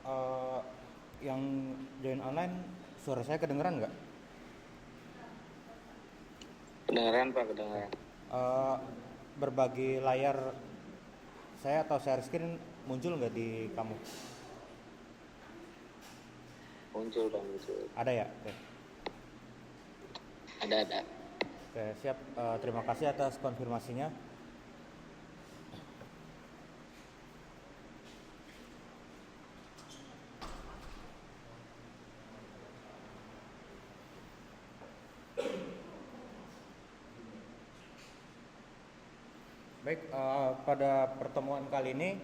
Eh, yang join online, suara saya kedengeran nggak? Kedengeran Pak, kedengeran. Eh, Berbagi layar saya atau share screen muncul nggak di kamu? Muncul Pak, muncul. Ada ya? Oke, Ada. oke, siap. Terima kasih atas konfirmasinya. Baik, pada pertemuan kali ini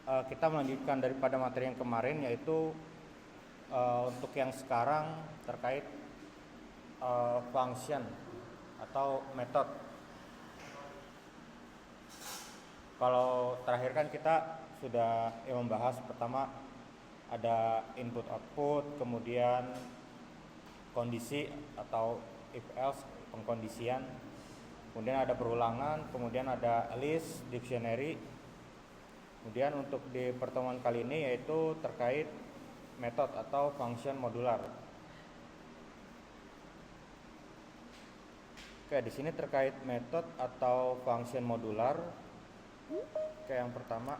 kita melanjutkan daripada materi yang kemarin, yaitu untuk yang sekarang terkait function atau method. Kalau terakhir kan kita sudah membahas pertama ada input output, kemudian kondisi atau if else, pengkondisian, kemudian ada perulangan, kemudian ada list, dictionary. Kemudian untuk di pertemuan kali ini yaitu terkait method atau function modular. Oke, di sini terkait method atau function modular. Oke, yang pertama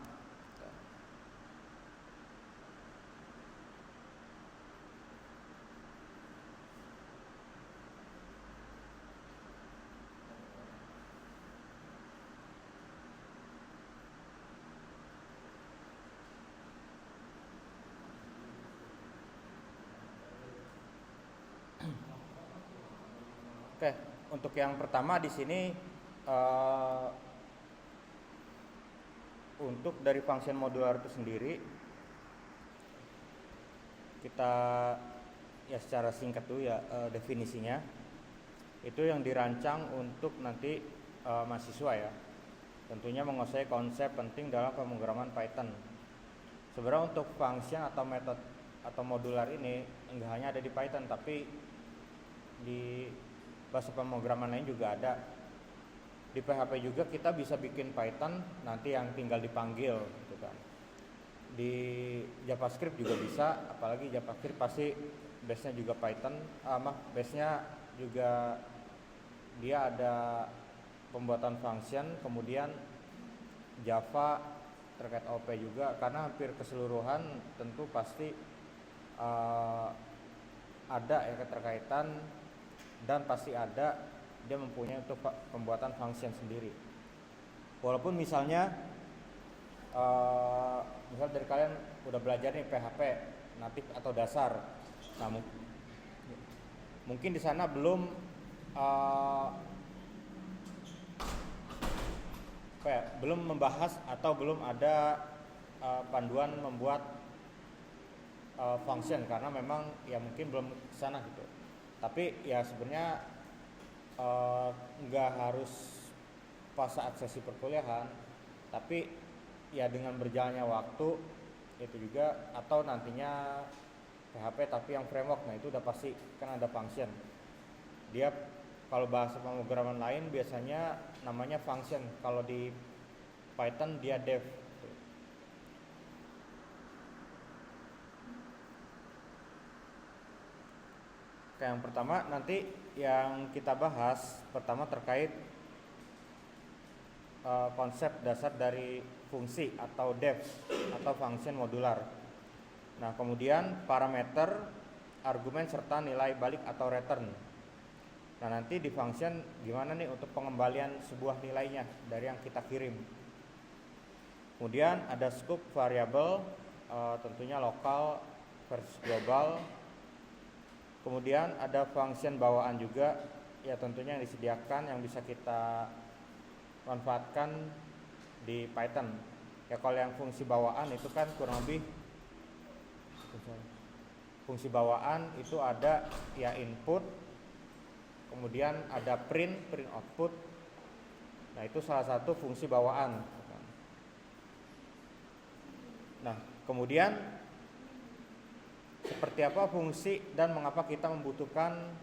Oke, untuk yang pertama di sini untuk dari function modular itu sendiri kita ya secara singkat dulu ya, definisinya. Itu yang dirancang untuk nanti mahasiswa ya. Tentunya menguasai konsep penting dalam pemrograman Python. Sebenarnya untuk function atau metode atau modular ini enggak hanya ada di Python, tapi di bahasa pemrograman lain juga ada. Di PHP juga kita bisa bikin Python nanti yang tinggal dipanggil gitu kan. Di JavaScript juga bisa, apalagi JavaScript pasti base-nya juga Python, base-nya juga dia ada pembuatan function, kemudian Java terkait OP juga, karena hampir keseluruhan tentu pasti ada ya keterkaitan, dan pasti ada dia mempunyai untuk pembuatan function sendiri. Walaupun misalnya misal dari kalian udah belajar nih PHP natif atau dasar, nah mungkin di sana belum belum membahas atau belum ada panduan membuat function, karena memang ya mungkin belum kesana gitu. Tapi ya sebenarnya nggak harus pas saat sesi perkuliahan, tapi ya dengan berjalannya waktu itu juga, atau nantinya PHP tapi yang framework, nah itu udah pasti kan ada function. Dia kalau bahasa pemrograman lain biasanya namanya function, kalau di Python dia dev. Oke, yang pertama nanti yang kita bahas pertama terkait konsep dasar dari fungsi atau dev atau function modular. Nah, kemudian parameter, argumen serta nilai balik atau return. Nah, nanti di function gimana nih untuk pengembalian sebuah nilainya dari yang kita kirim. Kemudian ada scope variable, tentunya lokal versus global. Kemudian ada function bawaan juga, ya tentunya yang disediakan yang bisa kita manfaatkan di Python. Ya kalau yang fungsi bawaan itu kan kurang lebih, fungsi bawaan itu ada ya input, kemudian ada print output. Nah itu salah satu fungsi bawaan. Nah kemudian seperti apa fungsi dan mengapa kita membutuhkan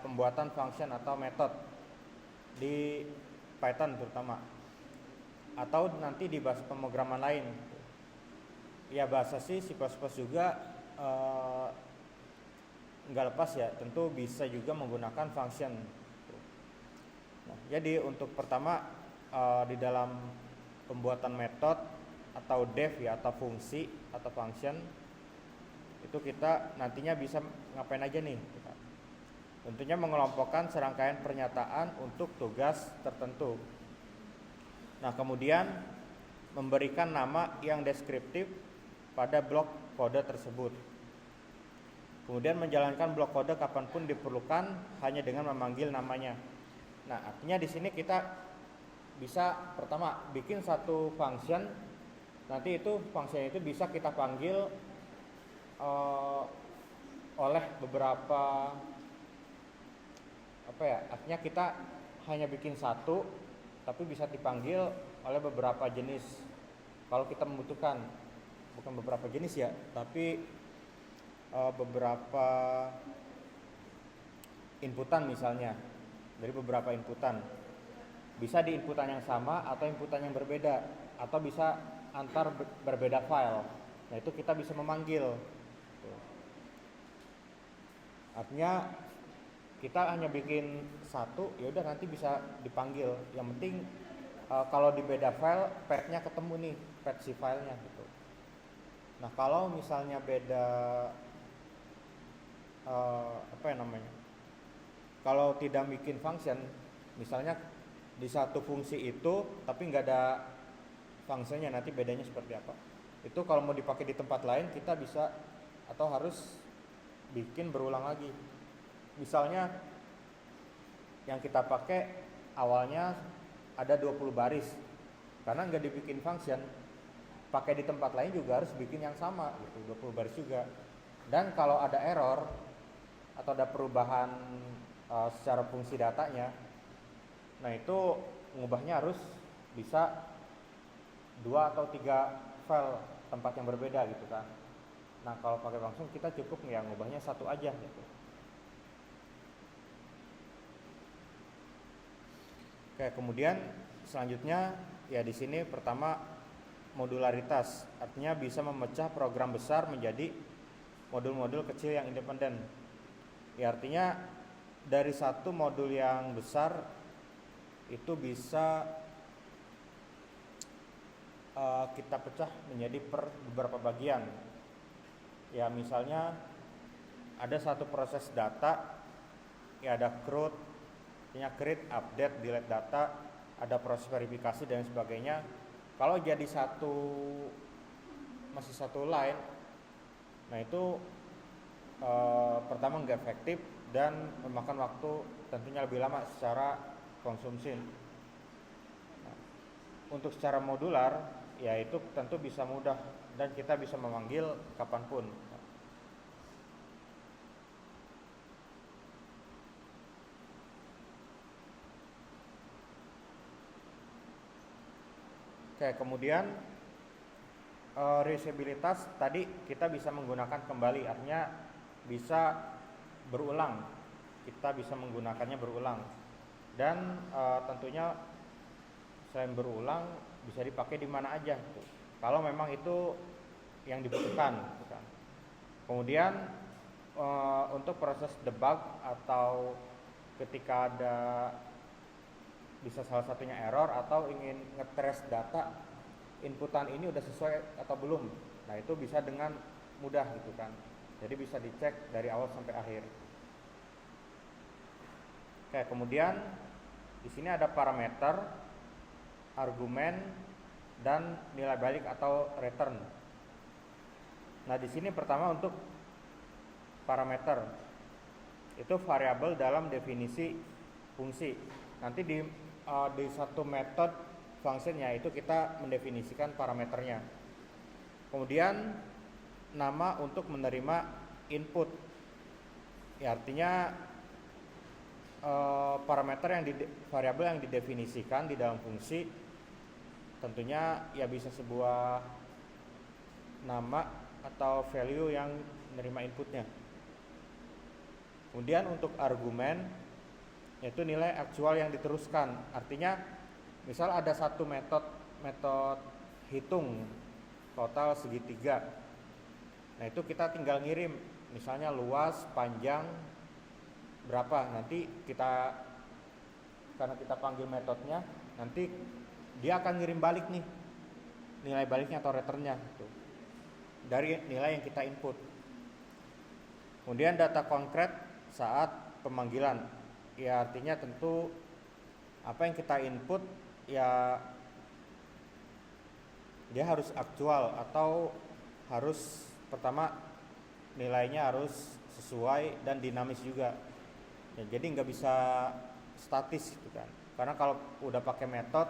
pembuatan function atau method di Python terutama. atau nanti di bahasa pemrograman lain. Ya bahasa C++ juga nggak lepas ya, tentu bisa juga menggunakan function. Nah, jadi untuk pertama di dalam pembuatan metode atau def ya, atau fungsi atau function, itu kita nantinya bisa ngapain aja nih? Tentunya mengelompokkan serangkaian pernyataan untuk tugas tertentu. Nah, kemudian memberikan nama yang deskriptif pada blok kode tersebut. Kemudian menjalankan blok kode kapanpun diperlukan hanya dengan memanggil namanya. Nah, artinya di sini kita bisa pertama bikin satu function, nanti itu function itu bisa kita panggil oleh beberapa artinya kita hanya bikin satu tapi bisa dipanggil oleh beberapa jenis kalau kita membutuhkan, bukan beberapa jenis ya, tapi beberapa inputan, misalnya dari beberapa inputan, bisa di inputan yang sama atau inputan yang berbeda, atau bisa antar berbeda file. Nah, itu kita bisa memanggil. Artinya kita hanya bikin satu, ya udah nanti bisa dipanggil. Yang penting kalau di beda file, path-nya ketemu nih, path si filenya gitu. Nah, kalau misalnya beda kalau tidak bikin function, misalnya di satu fungsi itu tapi nggak ada fungsinya, nanti bedanya seperti apa? Itu kalau mau dipakai di tempat lain kita bisa atau harus bikin berulang lagi. Misalnya yang kita pakai awalnya ada 20 baris, karena nggak dibikin function, pakai di tempat lain juga harus bikin yang sama gitu, 20 baris juga. Dan kalau ada error atau ada perubahan secara fungsi datanya, nah itu mengubahnya harus bisa 2 atau 3 file tempat yang berbeda gitu kan. Nah, kalau pakai function kita cukup ya ngubahnya satu aja gitu. Oke, kemudian selanjutnya ya di sini pertama modularitas, artinya bisa memecah program besar menjadi modul-modul kecil yang independen. Ya artinya dari satu modul yang besar itu bisa kita pecah menjadi per beberapa bagian. Ya misalnya ada satu proses data, ya ada CRUD, create, update, delete data, ada proses verifikasi dan sebagainya. Kalau jadi masih satu line, nah itu pertama nggak efektif dan memakan waktu tentunya lebih lama secara konsumsi. Nah, untuk secara modular, ya itu tentu bisa mudah dan kita bisa memanggil kapanpun. Oke, kemudian reusabilitas tadi kita bisa menggunakan kembali, artinya bisa berulang. Kita bisa menggunakannya berulang. Dan tentunya selain berulang bisa dipakai di mana aja gitu. Kalau memang itu yang dibutuhkan gitu kan. Kemudian untuk proses debug atau ketika ada bisa salah satunya error atau ingin ngetrace data inputan ini udah sesuai atau belum, nah itu bisa dengan mudah gitu kan, jadi bisa dicek dari awal sampai akhir. Oke, kemudian di sini ada parameter, argumen, dan nilai balik atau return. Nah di sini pertama untuk parameter itu variabel dalam definisi fungsi. Nanti di satu metode functionnya itu kita mendefinisikan parameternya. Kemudian nama untuk menerima input. Ya artinya parameter variabel yang didefinisikan di dalam fungsi tentunya ya bisa sebuah nama atau value yang menerima inputnya. Kemudian untuk argumen yaitu nilai aktual yang diteruskan. Artinya misal ada satu metode metode hitung total segitiga. Nah itu kita tinggal ngirim, misalnya luas, panjang, berapa. Nanti kita, karena kita panggil metodenya, nanti dia akan ngirim balik nih nilai baliknya atau returnnya gitu, dari nilai yang kita input. Kemudian data konkret saat pemanggilan, ya artinya tentu apa yang kita input ya dia harus aktual atau harus pertama nilainya harus sesuai dan dinamis juga ya, jadi nggak bisa statis gitu kan, karena kalau udah pakai metode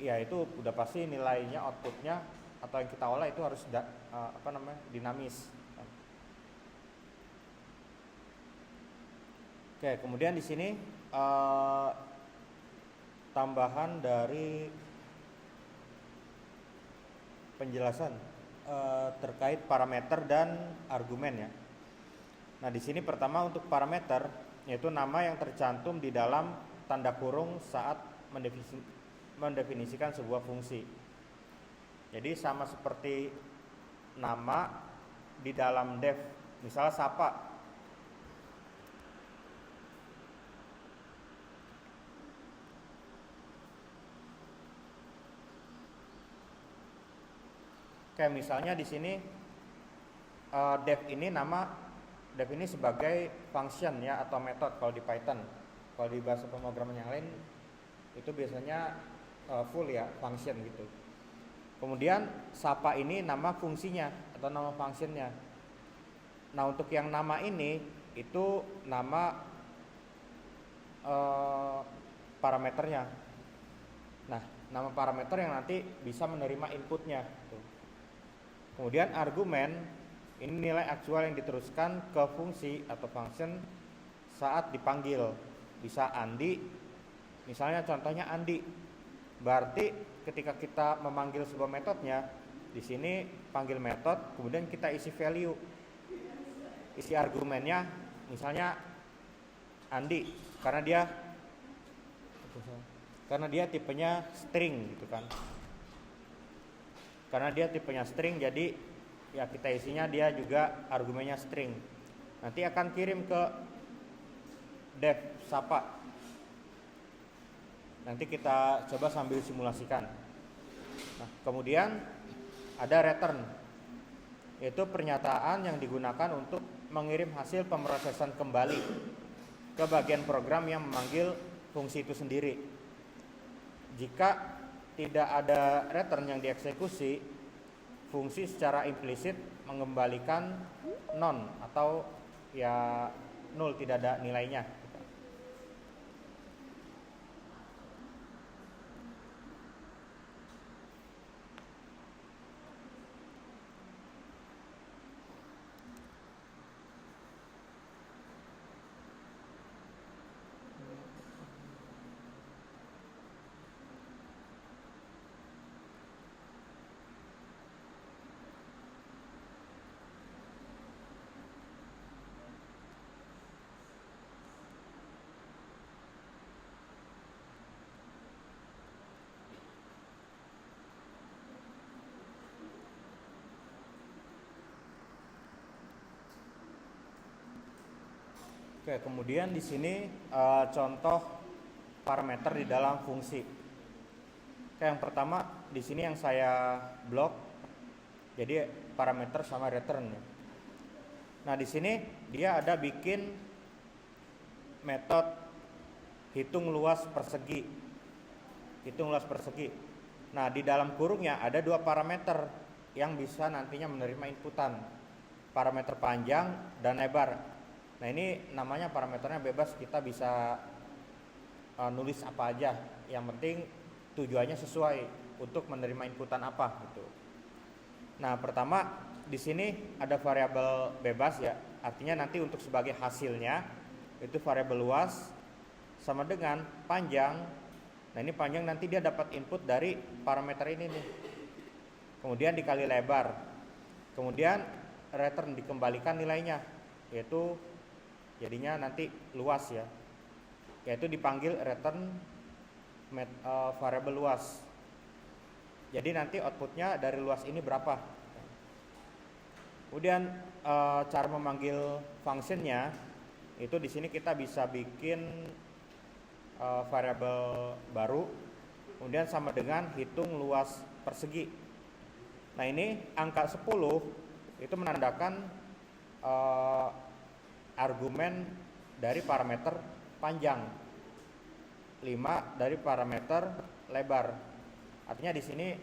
ya itu udah pasti nilainya outputnya atau yang kita olah itu harus dinamis. Oke, kemudian di sini tambahan dari penjelasan terkait parameter dan argumen ya. Nah, di sini pertama untuk parameter yaitu nama yang tercantum di dalam tanda kurung saat mendefinisikan sebuah fungsi. Jadi sama seperti nama di dalam def, misalnya Sapa. Kayak misalnya di sini def ini sebagai function ya atau metode kalau di Python. Kalau di bahasa pemrograman yang lain itu biasanya full ya function gitu. Kemudian Sapa ini nama fungsinya atau nama functionnya. Nah untuk yang nama ini itu nama parameternya. Nah nama parameter yang nanti bisa menerima inputnya gitu. Kemudian argumen ini nilai aktual yang diteruskan ke fungsi atau function saat dipanggil. Bisa Andi, misalnya contohnya Andi. Berarti ketika kita memanggil sebuah metodenya, di sini panggil metode, kemudian kita isi value, isi argumennya, misalnya Andi, karena dia tipenya string gitu kan. Karena dia tipenya string, jadi ya kita isinya dia juga argumennya string. Nanti akan kirim ke def Sapa. Nanti kita coba sambil simulasikan. Nah, kemudian ada return, yaitu pernyataan yang digunakan untuk mengirim hasil pemrosesan kembali ke bagian program yang memanggil fungsi itu sendiri. Jika tidak ada return yang dieksekusi, fungsi secara implisit mengembalikan non atau ya nol, tidak ada nilainya. Oke, kemudian di sini contoh parameter di dalam fungsi. Oke, yang pertama di sini yang saya blok, jadi parameter sama return. Nah di sini dia ada bikin metode hitung luas persegi. Nah di dalam kurungnya ada dua parameter yang bisa nantinya menerima inputan, parameter panjang dan lebar. Nah ini namanya parameternya bebas, kita bisa nulis apa aja, yang penting tujuannya sesuai untuk menerima inputan apa gitu. Nah pertama di sini ada variabel bebas ya, artinya nanti untuk sebagai hasilnya itu variabel luas sama dengan panjang. Nah ini panjang nanti dia dapat input dari parameter ini nih, kemudian dikali lebar, kemudian return dikembalikan nilainya, yaitu jadinya nanti luas ya, yaitu dipanggil return variabel luas. Jadi nanti outputnya dari luas ini berapa. Kemudian cara memanggil functionnya itu di sini kita bisa bikin variabel baru, kemudian sama dengan hitung luas persegi. Nah ini angka 10 itu menandakan argumen dari parameter panjang, 5 dari parameter lebar. Artinya di sini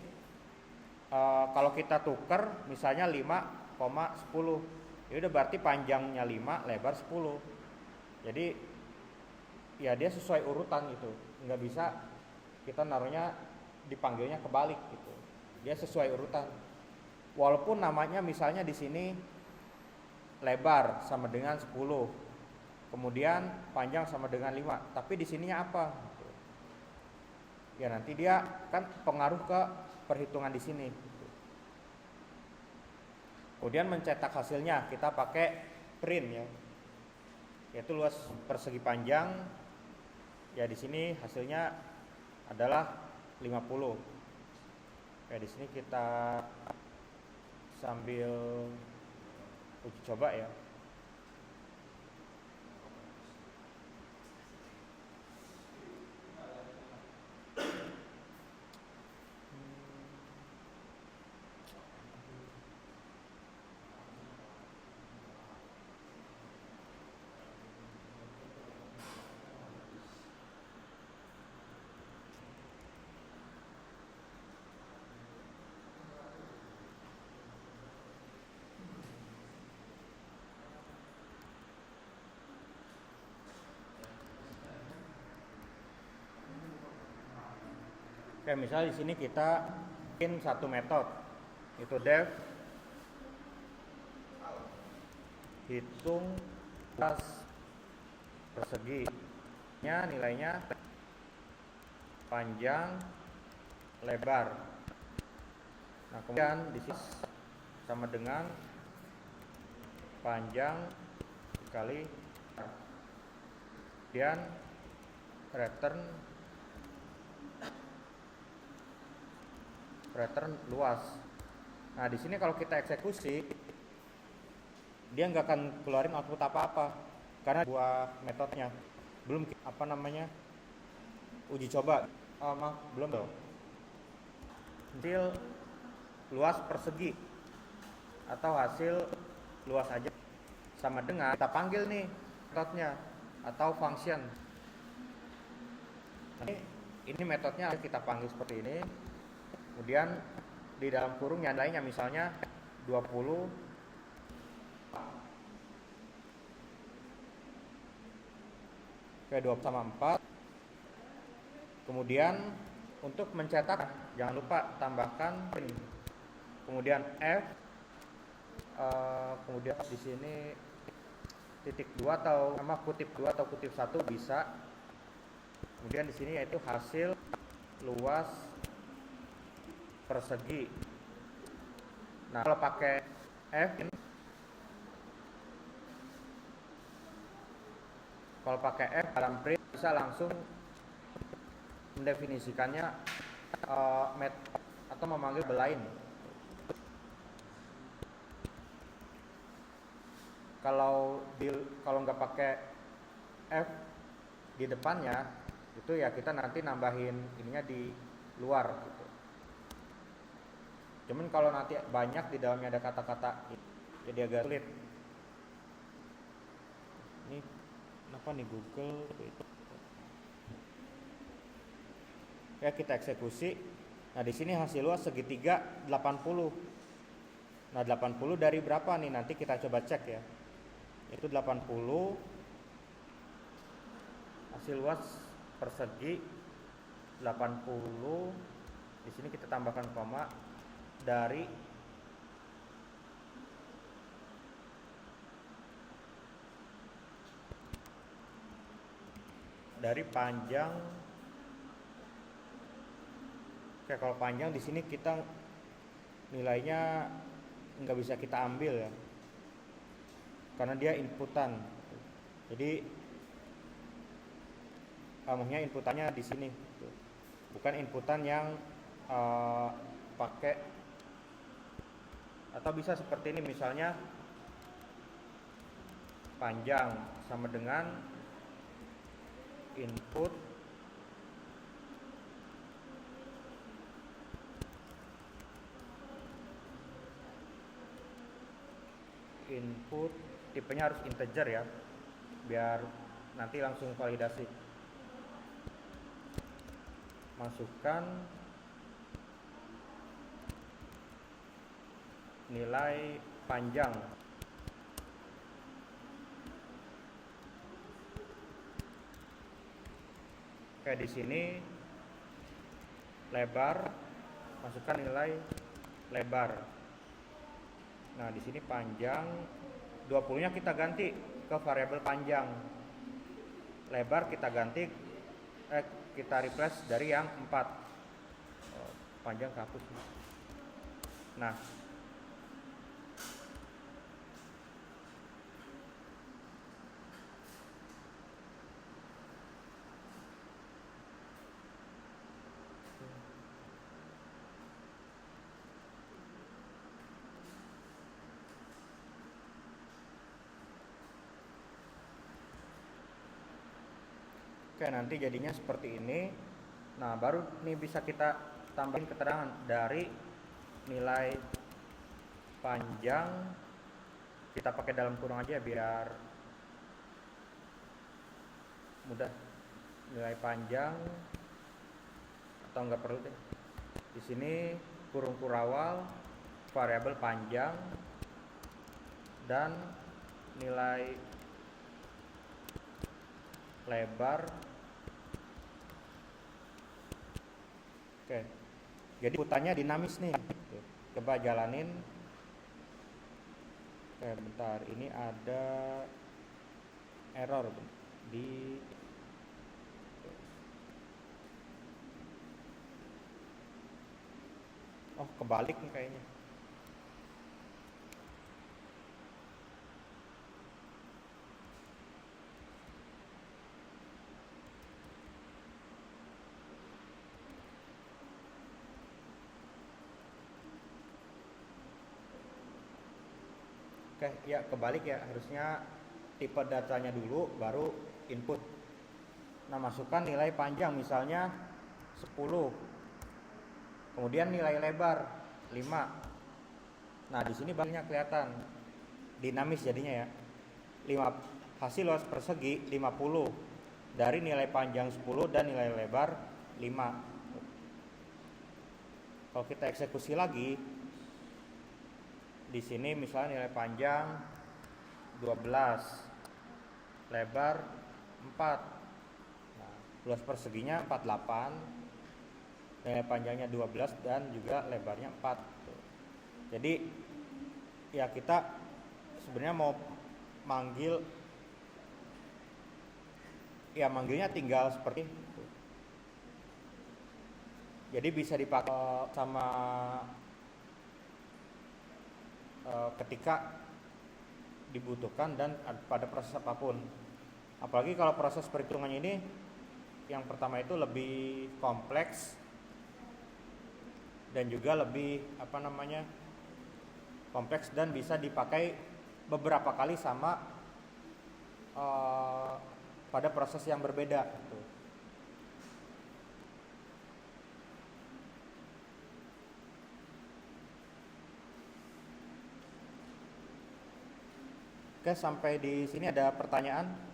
kalau kita tukar misalnya 5,10, ya udah berarti panjangnya 5, lebar 10. Jadi ya dia sesuai urutan gitu, nggak bisa kita naruhnya dipanggilnya kebalik gitu. Dia sesuai urutan. Walaupun namanya misalnya di sini lebar sama dengan 10, kemudian panjang sama dengan 5, tapi di sininya apa? Ya nanti dia kan pengaruh ke perhitungan di sini. Kemudian mencetak hasilnya kita pakai print ya, yaitu luas persegi panjang. Ya di sini hasilnya adalah 50. Ya di sini kita sambil uji coba ya. Oke, misalnya di sini kita bikin satu metode, itu def hitung luas persegi, nilainya panjang, lebar. Nah kemudian di sini sama dengan panjang kali kemudian return luas. Nah di sini kalau kita eksekusi dia nggak akan keluarin output apa-apa karena buah metodenya belum uji coba. Belum dong. Hasil luas persegi atau hasil luas aja sama dengan kita panggil nih metodenya atau function. Ini metodenya kita panggil seperti ini. Kemudian di dalam kurung yang lainnya misalnya 20 ke 20 sama 4. Kemudian untuk mencetak jangan lupa tambahkan print. Kemudian F, kemudian di sini titik 2 atau nama kutip 2 atau kutip 1 bisa. Kemudian di sini yaitu hasil luas persegi. Nah kalau pakai F, dalam print bisa langsung mendefinisikannya atau memanggil belain. Kalau nggak pakai F di depannya itu ya kita nanti nambahin ininya di luar gitu. Cuman kalau nanti banyak di dalamnya ada kata-kata jadi agak sulit. Ini kenapa nih Google itu? Ya kita eksekusi. Nah di sini hasil luas segitiga 80. Nah 80 dari berapa nih? Nanti kita coba cek ya. Itu 80 hasil luas persegi 80. Di sini kita tambahkan koma dari panjang. Oke, kalau panjang di sini kita nilainya nggak bisa kita ambil ya, karena dia inputan. Jadi maksudnya inputannya di sini, bukan inputan yang pakai, atau bisa seperti ini misalnya panjang sama dengan input tipenya harus integer ya, biar nanti langsung validasi. Masukkan nilai panjang. Kayak di sini lebar, masukkan nilai lebar. Nah, di sini panjang 20-nya kita ganti ke variabel panjang. Lebar kita ganti kita replace dari yang 4. Panjang kehapus. Nah, oke, nanti jadinya seperti ini. Nah, baru nih bisa kita tambahin keterangan dari nilai panjang. Kita pakai dalam kurung aja biar mudah. Nilai panjang, atau enggak perlu deh. Di sini kurung kurawal, variabel panjang, dan nilai lebar. Oke, jadi inputannya dinamis nih. Coba jalanin. Oke, bentar, ini ada error di kebalik nih kayaknya. Oke, ya kebalik ya, harusnya tipe datanya dulu baru input. Nah, masukkan nilai panjang misalnya 10. Kemudian nilai lebar 5. Nah, di sini barunya kelihatan dinamis jadinya ya. 5 hasil luas persegi 50 dari nilai panjang 10 dan nilai lebar 5. Kalau kita eksekusi lagi, di sini misalnya nilai panjang 12, lebar 4. Nah, luas perseginya 48, nilai panjangnya 12 dan juga lebarnya 4. Jadi ya kita sebenarnya mau manggil, ya manggilnya tinggal seperti itu. Jadi bisa dipakai sama ketika dibutuhkan dan pada proses apapun. Apalagi kalau proses perhitungannya ini yang pertama itu lebih kompleks dan juga lebih kompleks dan bisa dipakai beberapa kali sama pada proses yang berbeda. Oke, sampai di sini ada pertanyaan?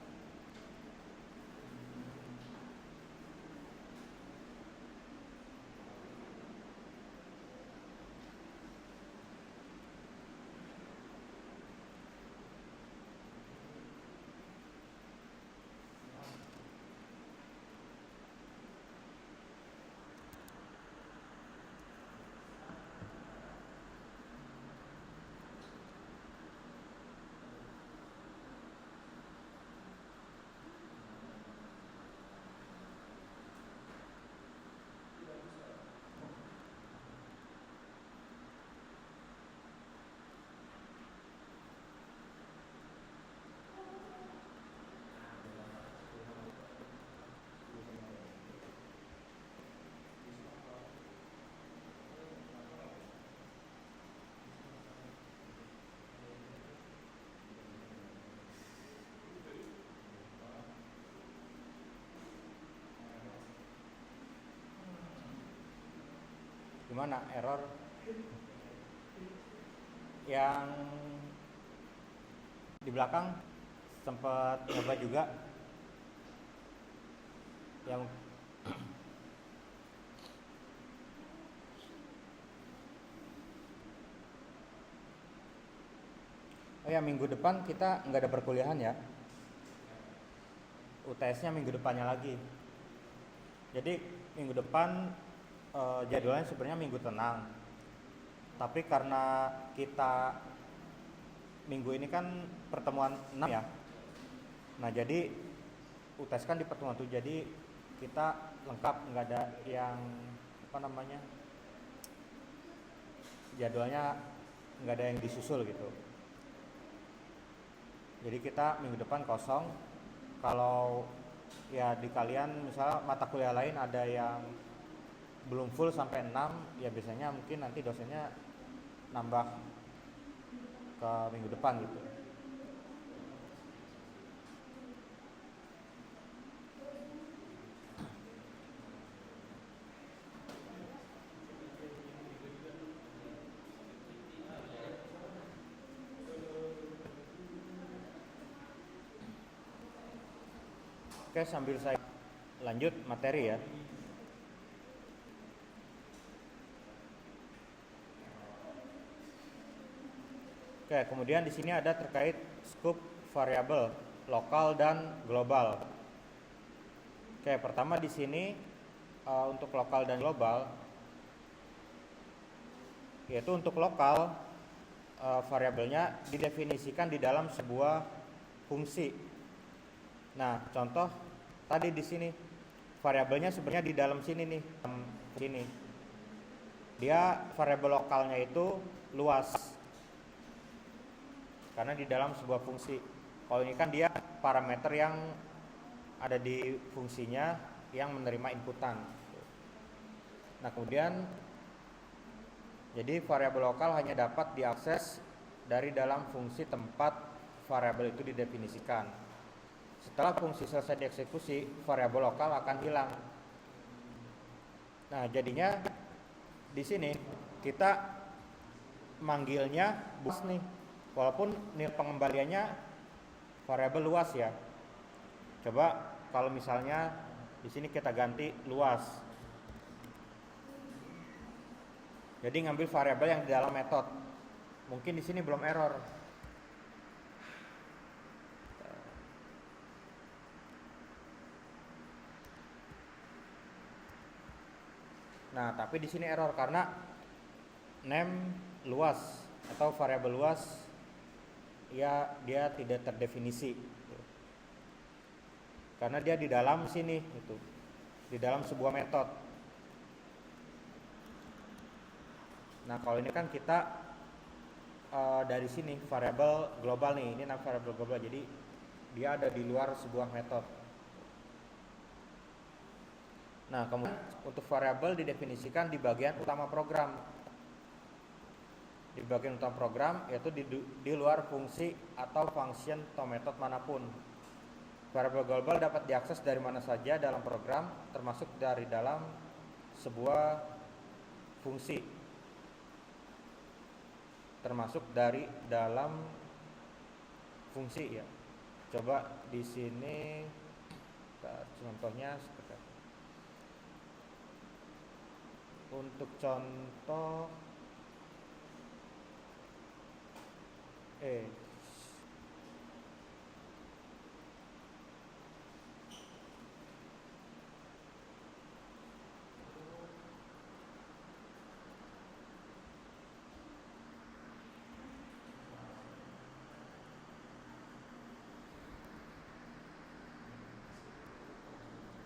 gimana error yang di belakang sempat nyoba juga yang oh ya, minggu depan kita nggak ada perkuliahan ya, UTS-nya minggu depannya lagi. Jadi minggu depan jadwalnya sebenarnya minggu tenang, tapi karena kita minggu ini kan pertemuan 6 ya, nah jadi UTS kan di pertemuan 7, jadi kita lengkap, nggak ada yang apa namanya jadwalnya nggak ada yang disusul gitu. Jadi kita minggu depan kosong. Kalau ya di kalian misalnya mata kuliah lain ada yang belum full sampai 6, ya biasanya mungkin nanti dosennya nambah ke minggu depan gitu. Oke, sambil saya lanjut materi ya. Oke, kemudian di sini ada terkait scope variabel lokal dan global. Oke, pertama di sini untuk lokal dan global, yaitu untuk lokal variabelnya didefinisikan di dalam sebuah fungsi. Nah, contoh tadi di sini variabelnya sebenarnya di dalam sini nih, sini. Dia variabel lokalnya itu luas, karena di dalam sebuah fungsi. Kalau ini kan dia parameter yang ada di fungsinya yang menerima inputan. Nah, kemudian jadi variabel lokal hanya dapat diakses dari dalam fungsi tempat variabel itu didefinisikan. Setelah fungsi selesai dieksekusi, variabel lokal akan hilang. Nah, jadinya di sini kita manggilnya luas nih, walaupun nilai pengembaliannya variabel luas ya. Coba kalau misalnya di sini kita ganti luas. Jadi ngambil variabel yang di dalam metode. Mungkin di sini belum error. Nah, tapi di sini error karena name luas atau variabel luas ya dia tidak terdefinisi. Karena dia di dalam sini itu. Di dalam sebuah metode. Nah, kalau ini kan kita dari sini variabel global nih, ini namanya variabel global. Jadi dia ada di luar sebuah metode. Nah, kemudian untuk variabel didefinisikan di bagian utama program. Di bagian utama program yaitu di luar fungsi atau function atau metode manapun. Variabel global dapat diakses dari mana saja dalam program, termasuk dari dalam sebuah fungsi. Termasuk dari dalam fungsi ya. Coba di sini contohnya seperti apa. Untuk contoh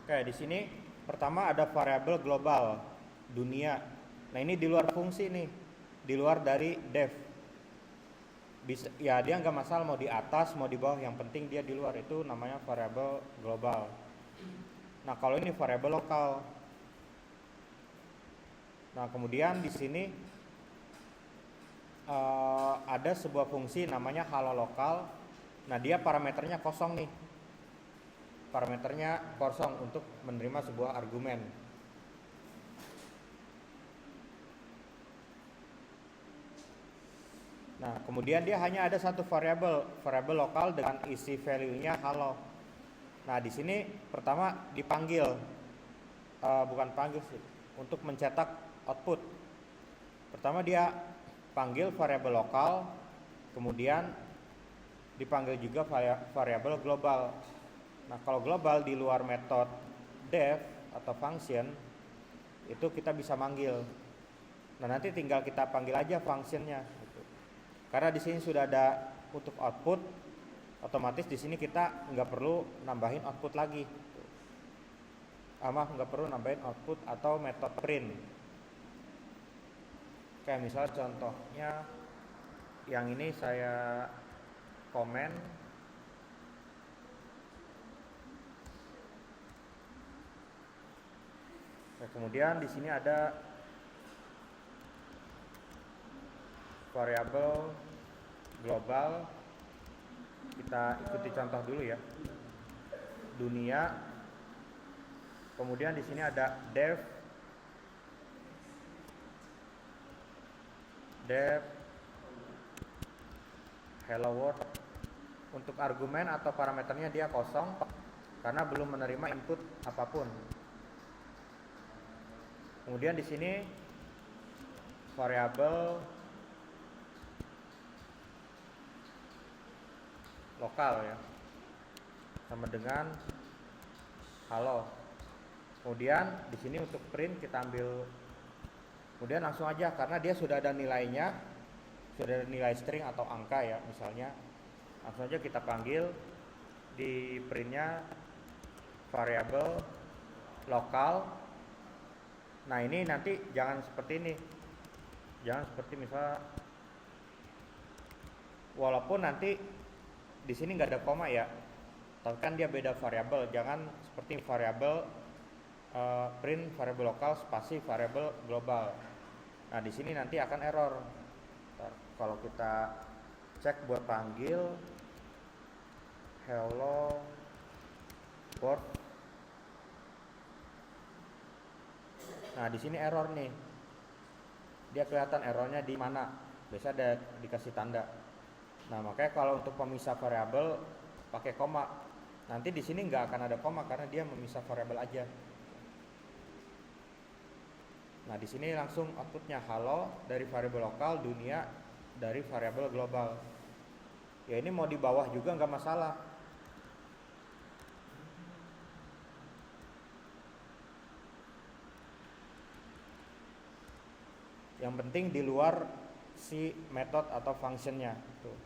Oke, di sini pertama ada variabel global dunia. Nah, ini di luar fungsi nih, di luar dari def. Bisa, ya dia nggak masalah mau di atas mau di bawah, yang penting dia di luar, itu namanya variabel global. Nah, kalau ini variabel lokal. Nah, kemudian di sini ada sebuah fungsi namanya halo lokal. Nah, dia parameternya kosong nih. Parameternya kosong untuk menerima sebuah argumen. Nah, kemudian dia hanya ada satu variabel lokal dengan isi value-nya halo. Nah, di sini pertama dipanggil, bukan panggil sih, untuk mencetak output. Pertama dia panggil variabel lokal, kemudian dipanggil juga variabel global. Nah, kalau global di luar metode def atau function itu kita bisa manggil. Nah, nanti tinggal kita panggil aja functionnya. Gitu. Karena di sini sudah ada untuk output, otomatis di sini kita nggak perlu nambahin output lagi. Nggak perlu nambahin output atau metode print. Kayak misalnya contohnya yang ini saya komen. Nah, kemudian di sini ada variabel global. Kita ikuti contoh dulu ya. Dunia. Kemudian di sini ada def hello world. Untuk argumen atau parameternya dia kosong karena belum menerima input apapun. Kemudian di sini variabel lokal ya, sama dengan halo. Kemudian di sini untuk print kita ambil, kemudian langsung aja karena dia sudah ada nilainya, sudah ada nilai string atau angka ya misalnya, langsung aja kita panggil di printnya variabel lokal. Nah, ini nanti jangan seperti ini, jangan seperti misalnya, walaupun nanti di sini nggak ada koma ya, tapi kan dia beda variabel. Jangan seperti variabel print variabel lokal spasi variabel global. Nah, di sini nanti akan error. Ntar, kalau kita cek buat panggil hello world. Nah, di sini error nih. Dia kelihatan errornya di mana. Biasa ada dikasih tanda. Nah, makanya kalau untuk pemisah variabel pakai koma. Nanti di sini nggak akan ada koma karena dia memisah variabel aja. Nah, di sini langsung outputnya halo dari variabel lokal, dunia dari variabel global. Ya, ini mau di bawah juga nggak masalah. Yang penting di luar si metode atau functionnya. Tuh.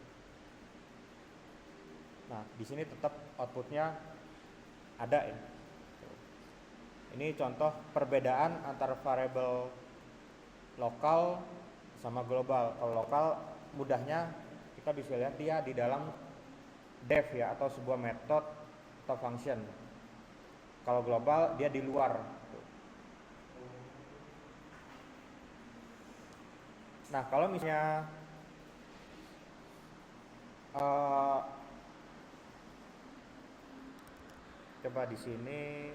Nah, di sini tetap outputnya ada ya. Ini contoh perbedaan antara variabel lokal sama global. Kalau lokal mudahnya kita bisa lihat dia di dalam def ya, atau sebuah metode atau function. Kalau global dia di luar. Nah, kalau misalnya coba di sini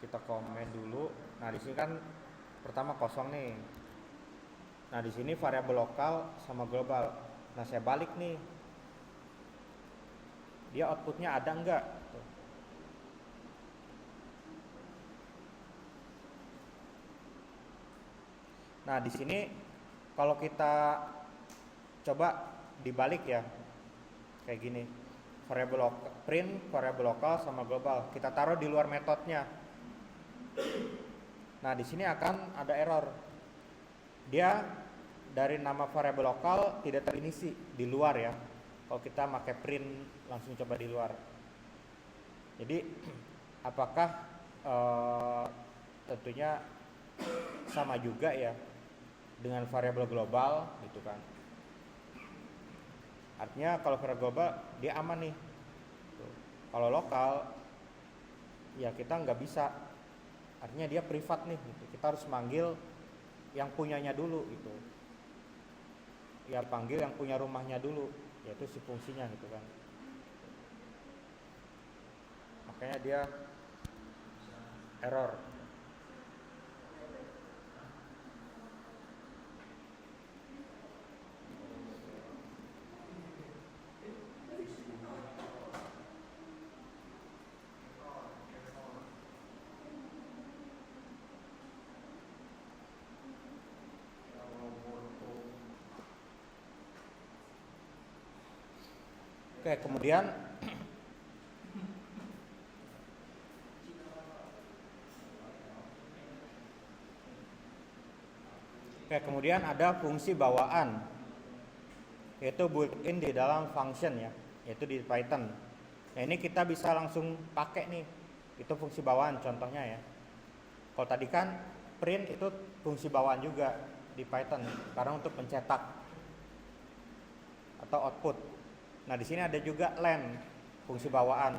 kita komen dulu. Nah, di sini kan pertama kosong nih. Nah, di sini variabel lokal sama global. Nah, saya balik nih. Dia outputnya ada enggak? Nah, di sini kalau kita coba dibalik ya, kayak gini, print variabel lokal sama global, kita taruh di luar metodenya. Nah, di sini akan ada error. Dia dari nama variabel lokal tidak terisi di luar ya. Kalau kita pakai print langsung coba di luar. Jadi apakah tentunya sama juga ya dengan variabel global gitu kan. Artinya kalau variabel global dia aman nih. Kalau lokal ya kita nggak bisa. Artinya dia privat nih gitu. Kita harus manggil yang punyanya dulu gitu. Ya panggil yang punya rumahnya dulu, yaitu si fungsinya gitu kan. Makanya dia error. Oke, kemudian ada fungsi bawaan, yaitu built-in di dalam function ya, yaitu di Python. Nah ini kita bisa langsung pakai nih, itu fungsi bawaan contohnya ya. Kalau tadi kan print itu fungsi bawaan juga di Python, karena untuk mencetak atau output. Nah di sini ada juga len, fungsi bawaan,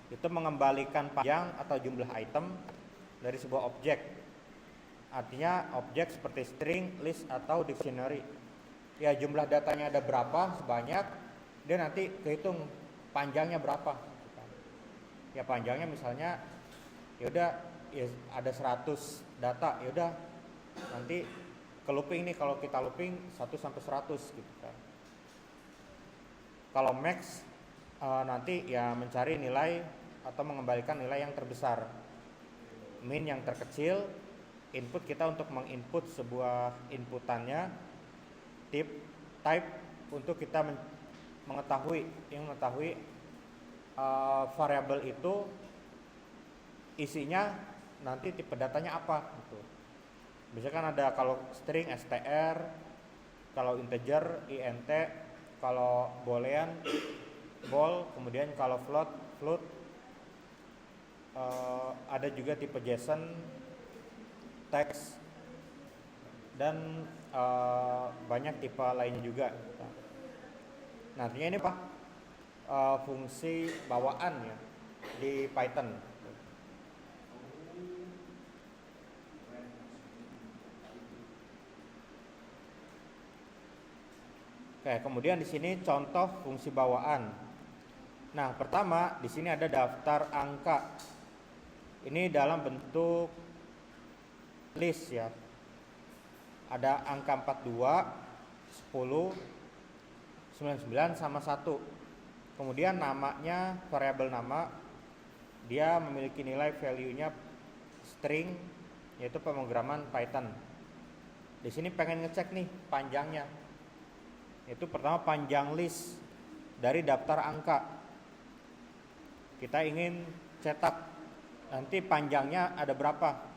itu mengembalikan panjang atau jumlah item dari sebuah objek. Artinya objek seperti string, list, atau dictionary. Ya jumlah datanya ada berapa, sebanyak, dia nanti kehitung panjangnya berapa. Ya panjangnya misalnya, yaudah ya ada 100 data, yaudah nanti ke looping nih, kalau kita looping 1 sampai 100 gitu kan. Kalau max nanti ya mencari nilai atau mengembalikan nilai yang terbesar. Min yang terkecil. Input kita untuk menginput sebuah inputannya, type untuk kita mengetahui variabel itu isinya nanti tipe datanya apa gitu. Biasanya kan ada kalau string str, kalau integer int, kalau boolean bool, kemudian kalau float, ada juga tipe JSON, teks, dan banyak tipe lainnya juga. Nah, artinya ini Pak fungsi bawaan ya di Python. Oke, kemudian di sini contoh fungsi bawaan. Nah, pertama di sini ada daftar angka. Ini dalam bentuk list ya. Ada angka 42, 10, 99 sama 1. Kemudian namanya variabel nama, dia memiliki nilai value-nya string, yaitu pemrograman Python. Di sini pengen ngecek nih panjangnya. Itu pertama panjang list dari daftar angka. Kita ingin cetak nanti panjangnya ada berapa.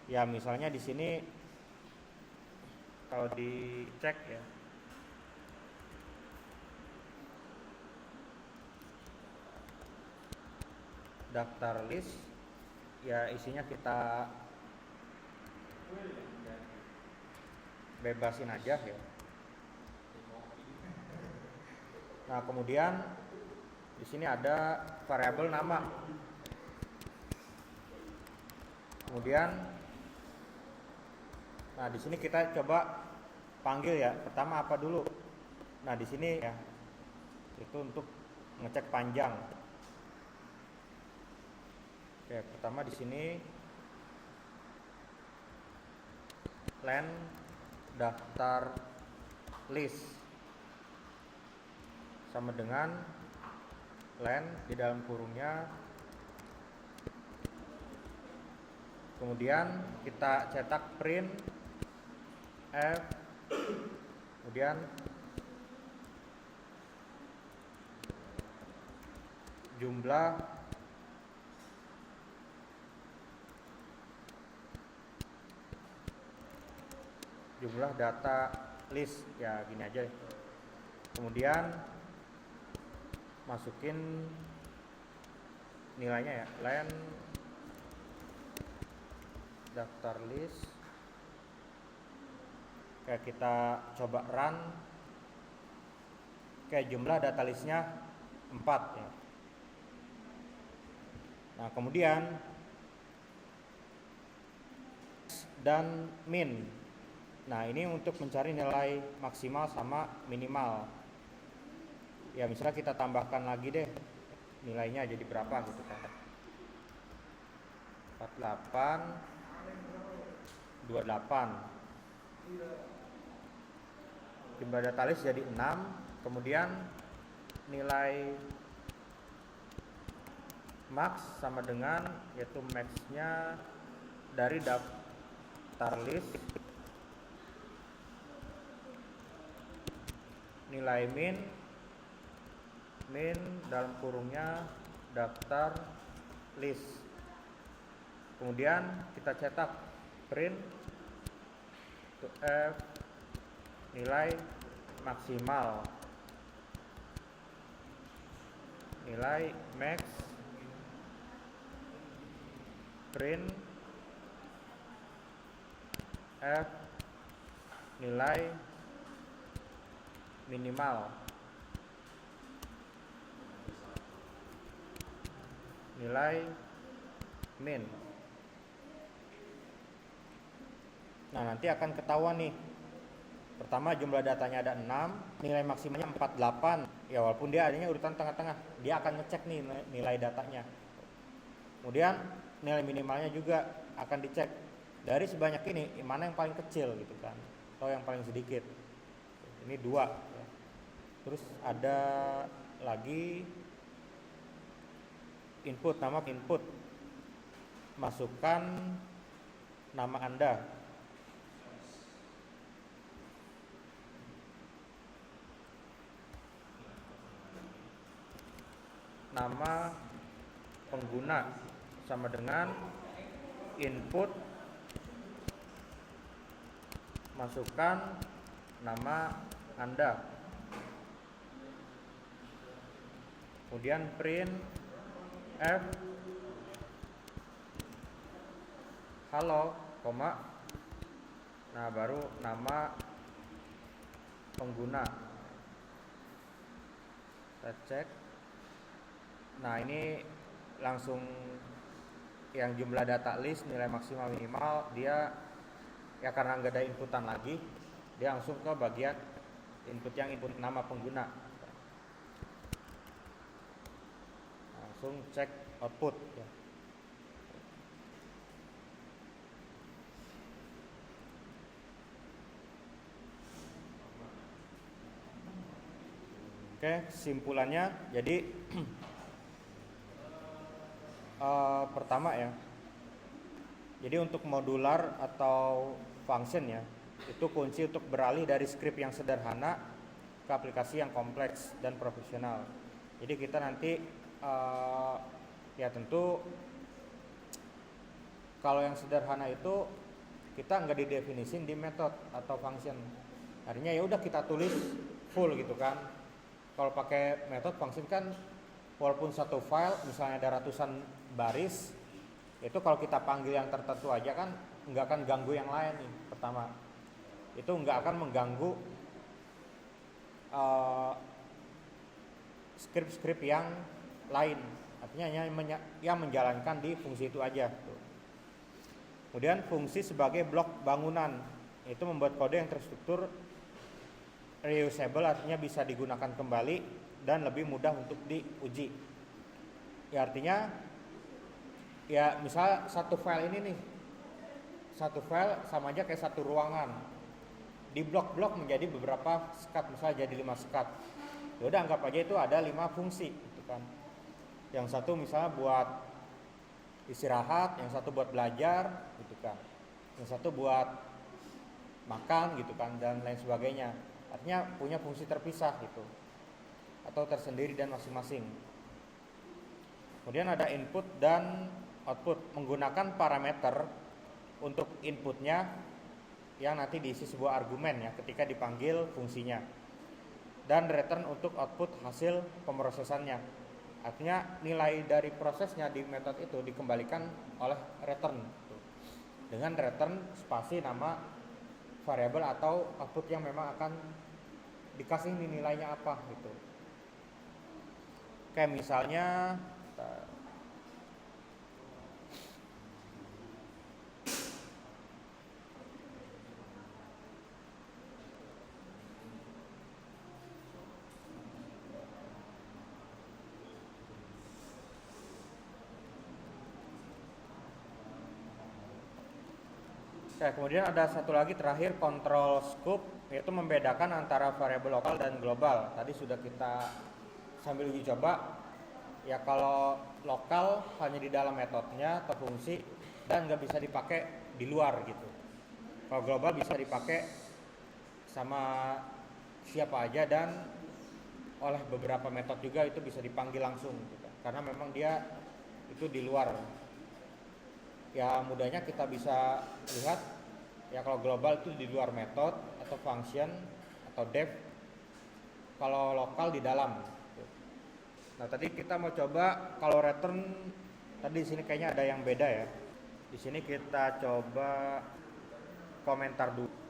Ya misalnya di sini kalau dicek ya, daftar list ya isinya kita bebasin aja ya. Nah kemudian di sini ada variabel nama. Kemudian nah di sini kita coba panggil ya. Pertama apa dulu? Nah di sini ya itu untuk ngecek panjang. Oke, pertama di sini len daftar list sama dengan len di dalam kurungnya. Kemudian kita cetak print f, kemudian jumlah data list ya gini aja. Kemudian masukin nilainya ya, len daftar list. Kayak kita coba run, kayak jumlah data listnya 4 ya. Nah kemudian dan min. Nah ini untuk mencari nilai maksimal sama minimal. Ya misalnya kita tambahkan lagi deh nilainya jadi berapa gitu kan. 48 28. Jumlah data list jadi 6. Kemudian nilai max sama dengan, yaitu maxnya dari daftar list, nilai min min dalam kurungnya daftar list. Kemudian kita cetak print to f nilai maksimal, nilai max, print f nilai minimal, nilai min. Nah, nanti akan ketahuan nih. Pertama, jumlah datanya ada 6, nilai maksimalnya 48. Ya, walaupun dia adanya urutan tengah-tengah, dia akan ngecek nih nilai datanya. Kemudian nilai minimalnya juga akan dicek. Dari sebanyak ini, mana yang paling kecil gitu kan, atau yang paling sedikit. Ini 2. Terus ada lagi input, nama input. Masukkan nama Anda. Nama pengguna sama dengan input, masukkan nama Anda. Kemudian print f halo, koma. Nah, baru nama pengguna. Kita cek. Nah, ini langsung yang jumlah data list, nilai maksimal minimal, dia ya karena nggak ada inputan lagi, dia langsung ke bagian input yang input nama pengguna. Langsung cek output ya. Oke, kesimpulannya jadi pertama ya. Jadi untuk modular atau function ya, itu kunci untuk beralih dari script yang sederhana ke aplikasi yang kompleks dan profesional. Jadi kita nanti ya tentu kalau yang sederhana itu kita nggak didefinisin di method atau function. Artinya ya udah kita tulis full gitu kan. Kalau pakai method function kan walaupun satu file misalnya ada ratusan baris, itu kalau kita panggil yang tertentu aja kan nggak akan ganggu yang lain nih. Pertama, itu nggak akan mengganggu script-script yang lain. Artinya yang menjalankan di fungsi itu aja. Kemudian fungsi sebagai blok bangunan, itu membuat kode yang terstruktur reusable, artinya bisa digunakan kembali dan lebih mudah untuk diuji. Ya artinya ya misal satu file ini nih, satu file sama aja kayak satu ruangan, di blok-blok menjadi beberapa skat, misalnya jadi 5 skat. Ya udah anggap aja itu ada 5 fungsi gitu kan. Yang satu misalnya buat istirahat, yang satu buat belajar gitu kan, yang satu buat makan gitu kan, dan lain sebagainya. Artinya punya fungsi terpisah gitu atau tersendiri dan masing-masing. Kemudian ada input dan output, menggunakan parameter untuk inputnya yang nanti diisi sebuah argumen ya ketika dipanggil fungsinya, dan return untuk output hasil pemrosesannya. Artinya nilai dari prosesnya di metode itu dikembalikan oleh return dengan return spasi nama variabel atau output yang memang akan dikasih nilainya apa gitu. Kayak misalnya kemudian ada satu lagi terakhir, control scope, yaitu membedakan antara variabel lokal dan global. Tadi sudah kita sambil uji coba. Ya kalau lokal hanya di dalam metodenya atau fungsi dan nggak bisa dipakai di luar gitu. Kalau global bisa dipakai sama siapa aja dan oleh beberapa metode juga itu bisa dipanggil langsung gitu. Karena memang dia itu di luar. Ya mudahnya kita bisa lihat ya kalau global itu di luar metode atau function atau def, kalau lokal di dalam. Nah tadi kita mau coba kalau return, tadi di sini kayaknya ada yang beda ya. Di sini kita coba komentar dulu.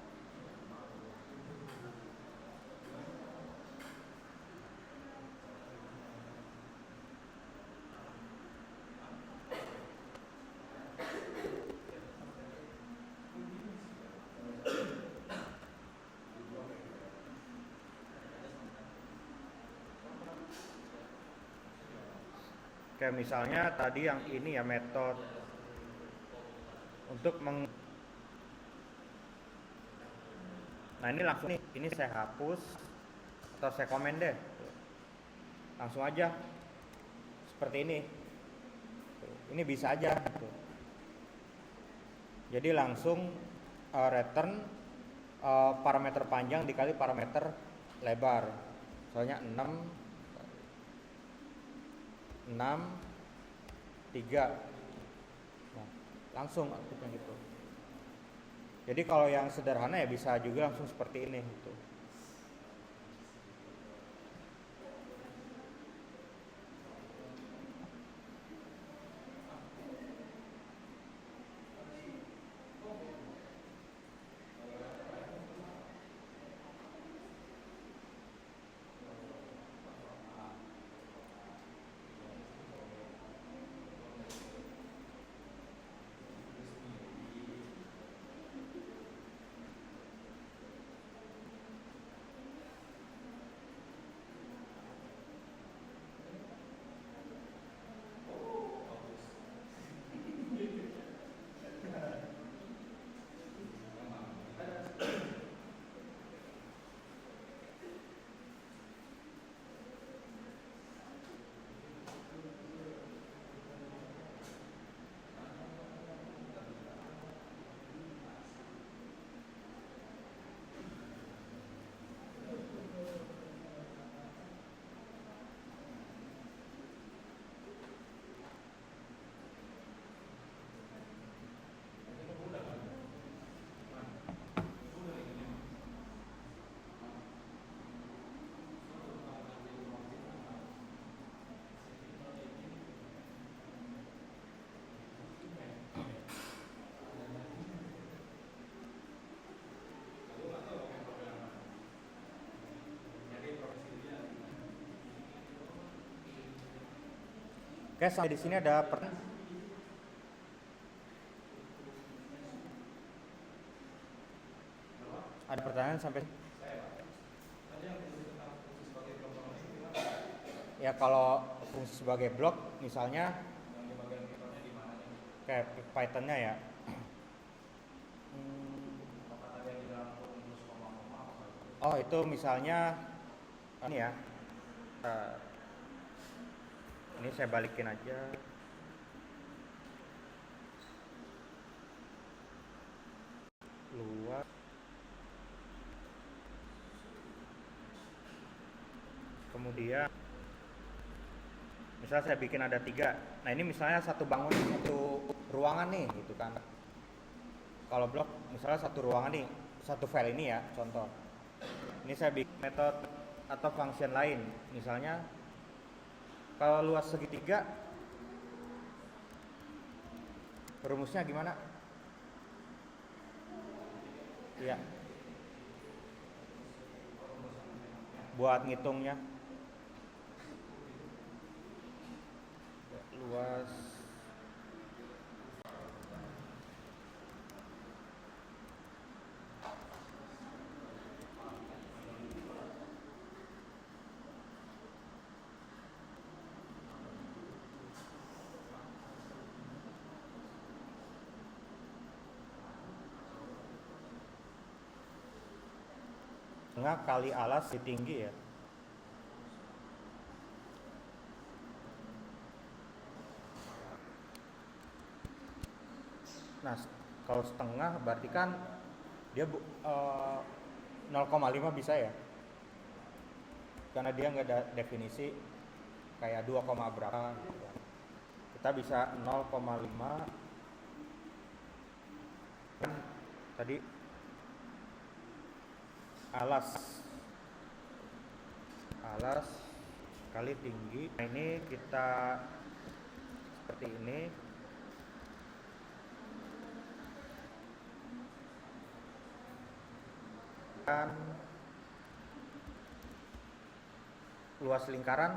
Kayak misalnya tadi yang ini ya metode untuk nah ini langsung nih, ini saya hapus atau saya komen deh, langsung aja seperti ini bisa aja gitu. Jadi langsung return parameter panjang dikali parameter lebar, soalnya 6 3. Nah, langsung outputnya gitu. Jadi kalau yang sederhana ya bisa juga langsung seperti ini gitu. Oke, sampai di sini ada pertanyaan sampai ya. Kalau fungsi sebagai blok misalnya kayak Python-nya ya. Oh itu misalnya ini ya. Ini saya balikin aja. Luas. Kemudian misalnya saya bikin ada 3. Nah ini misalnya satu ruangan nih gitu kan. Kalau blok misalnya satu ruangan nih, satu file ini ya contoh. Ini saya bikin metode atau function lain. Misalnya kalau luas segitiga rumusnya gimana? Iya. Buat ngitungnya. Luas tengah kali alas di tinggi ya. Nah kalau setengah berarti kan dia 0,5 bisa ya. karena dia nggak ada definisi kayak 2, berapa gitu kan. Kita bisa 0,5 kan tadi alas kali tinggi. Nah, ini kita seperti ini. Dan luas lingkaran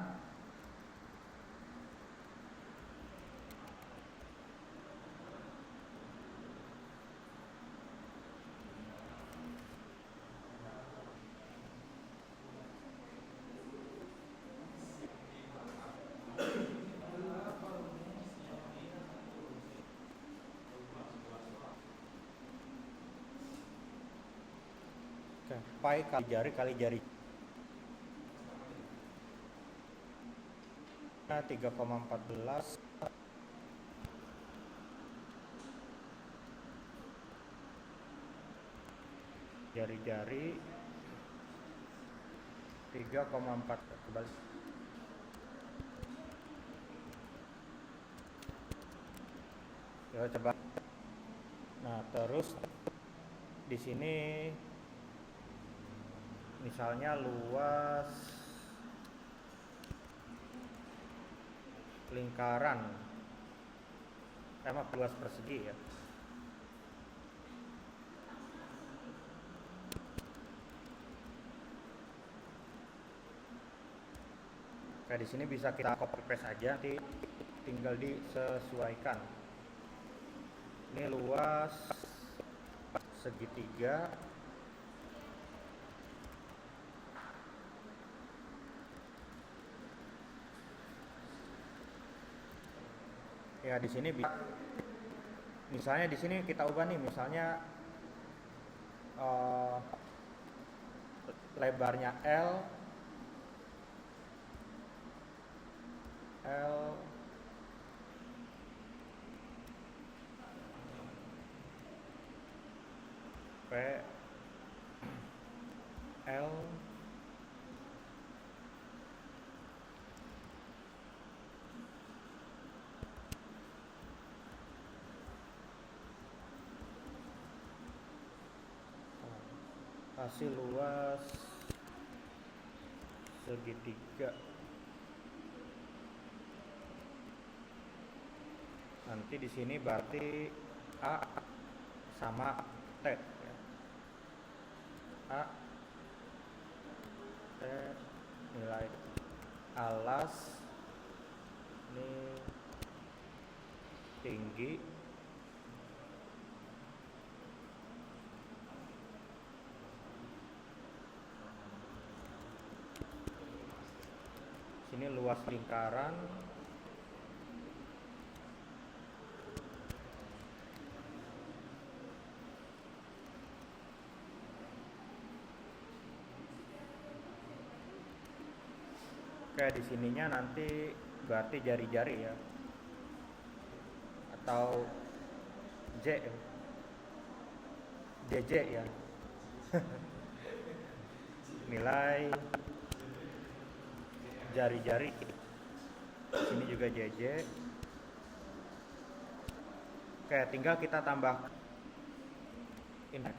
pi kali jari 3,14 jari-jari 3,4 kembali. Ya, coba. Nah, terus di sini misalnya luas lingkaran sama luas persegi ya. Kayak di sini bisa kita copy paste aja, nanti tinggal disesuaikan. Ini luas segitiga ya. Di sini misalnya di sini kita ubah nih, misalnya lebarnya L P L kasih luas segitiga. Nanti di sini berarti A sama T ya. A T nilai alas ini tinggi sini luas lingkaran kayak di sininya nanti berarti jari-jari ya, atau JJ ya. Nilai jari-jari sini juga JJ. Oke, tinggal kita tambah ini.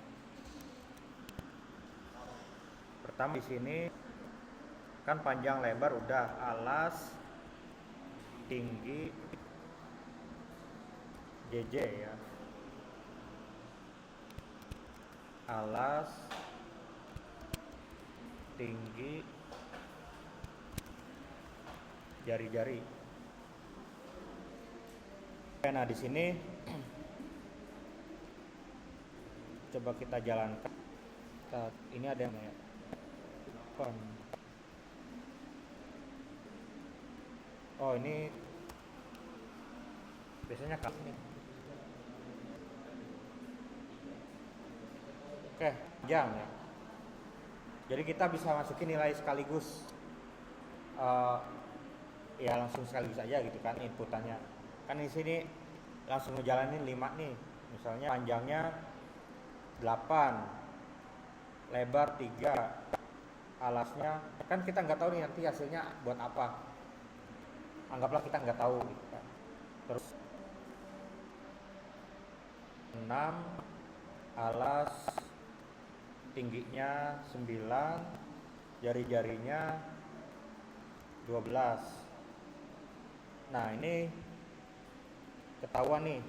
Pertama di sini kan panjang lebar udah, alas tinggi JJ ya, alas tinggi jari-jari. Nah, di sini coba kita jalankan. Ini ada yang oh, ini biasanya kali ini. Oke, jam ya. Jadi kita bisa masukin nilai sekaligus, ya langsung sekaligus aja gitu kan inputannya. Kan di sini langsung ngejalanin 5 nih. Misalnya panjangnya 8, lebar 3, alasnya, kan kita nggak tahu nih nanti hasilnya buat apa. Anggaplah kita nggak tahu gitu kan. Terus 6, alas tingginya 9, jari-jarinya 12. Nah ini ketahuan nih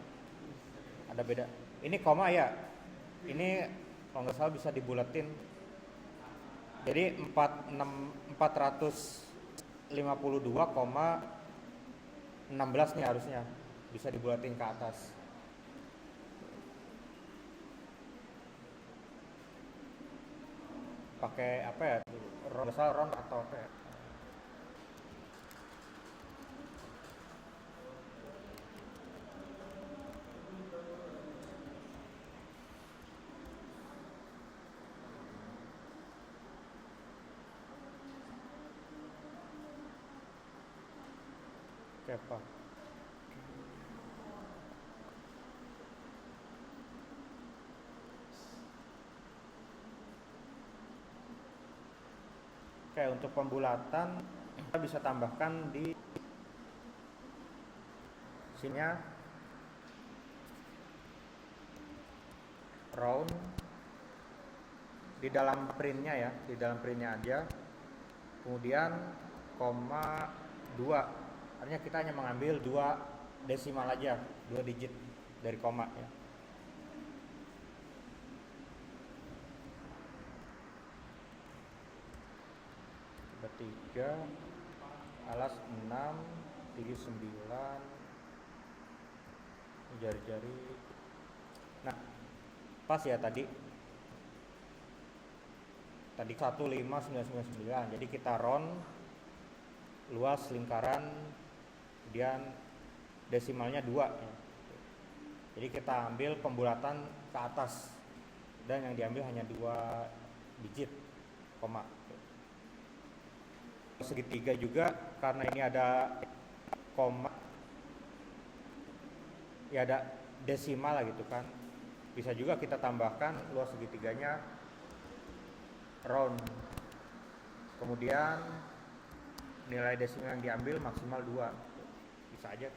ada beda. Ini koma ya, ini kalau nggak salah bisa dibulatin. Jadi 452,16 nih harusnya bisa dibulatin ke atas. Pakai apa ya? Ron atau apa ya? Apa? Oke, untuk pembulatan kita bisa tambahkan di sininya round di dalam printnya ya, di dalam printnya aja. Kemudian koma 2. Artinya kita hanya mengambil 2 desimal aja, 2 digit dari koma ya. Ada 3, alas 6, tinggi 9, jari-jari. Nah, pas ya tadi 15999. Jadi kita round luas lingkaran, kemudian desimalnya 2 ya. Jadi kita ambil pembulatan ke atas dan yang diambil hanya 2 digit koma. Segitiga juga karena ini ada koma ya, ada desimal lah gitu kan. Bisa juga kita tambahkan luas segitiganya round. Kemudian nilai desimal yang diambil maksimal 2. Bisa aja.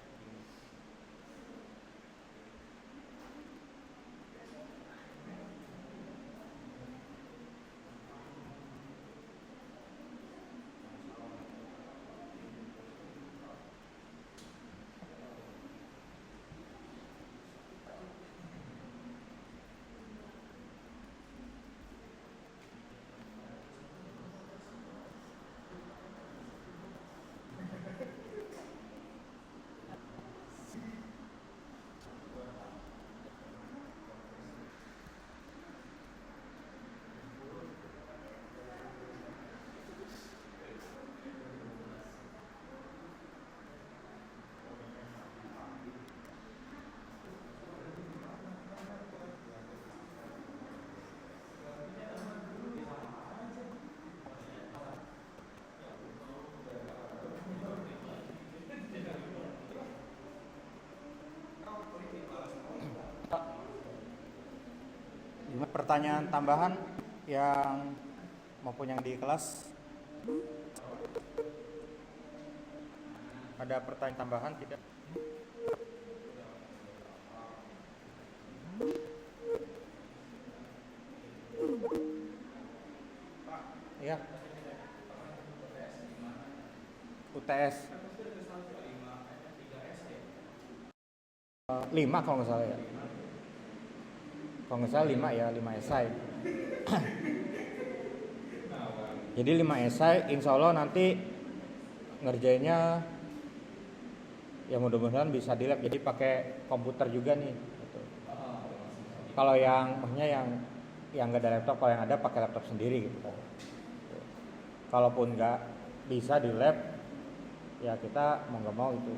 Pertanyaan tambahan yang maupun yang di kelas, ada pertanyaan tambahan tidak? Ya. UTS 5 kalau nggak salah ya. Kalau nggak salah 5 ya, 5 esai. Jadi 5 esai, insya Allah nanti ngerjainnya ya mudah-mudahan bisa di lab. Jadi pakai komputer juga nih. Gitu. Kalau yang maksudnya yang nggak ada laptop, kalau yang ada pakai laptop sendiri gitu kan. Kalaupun nggak bisa di lab, ya kita mau nggak mau itu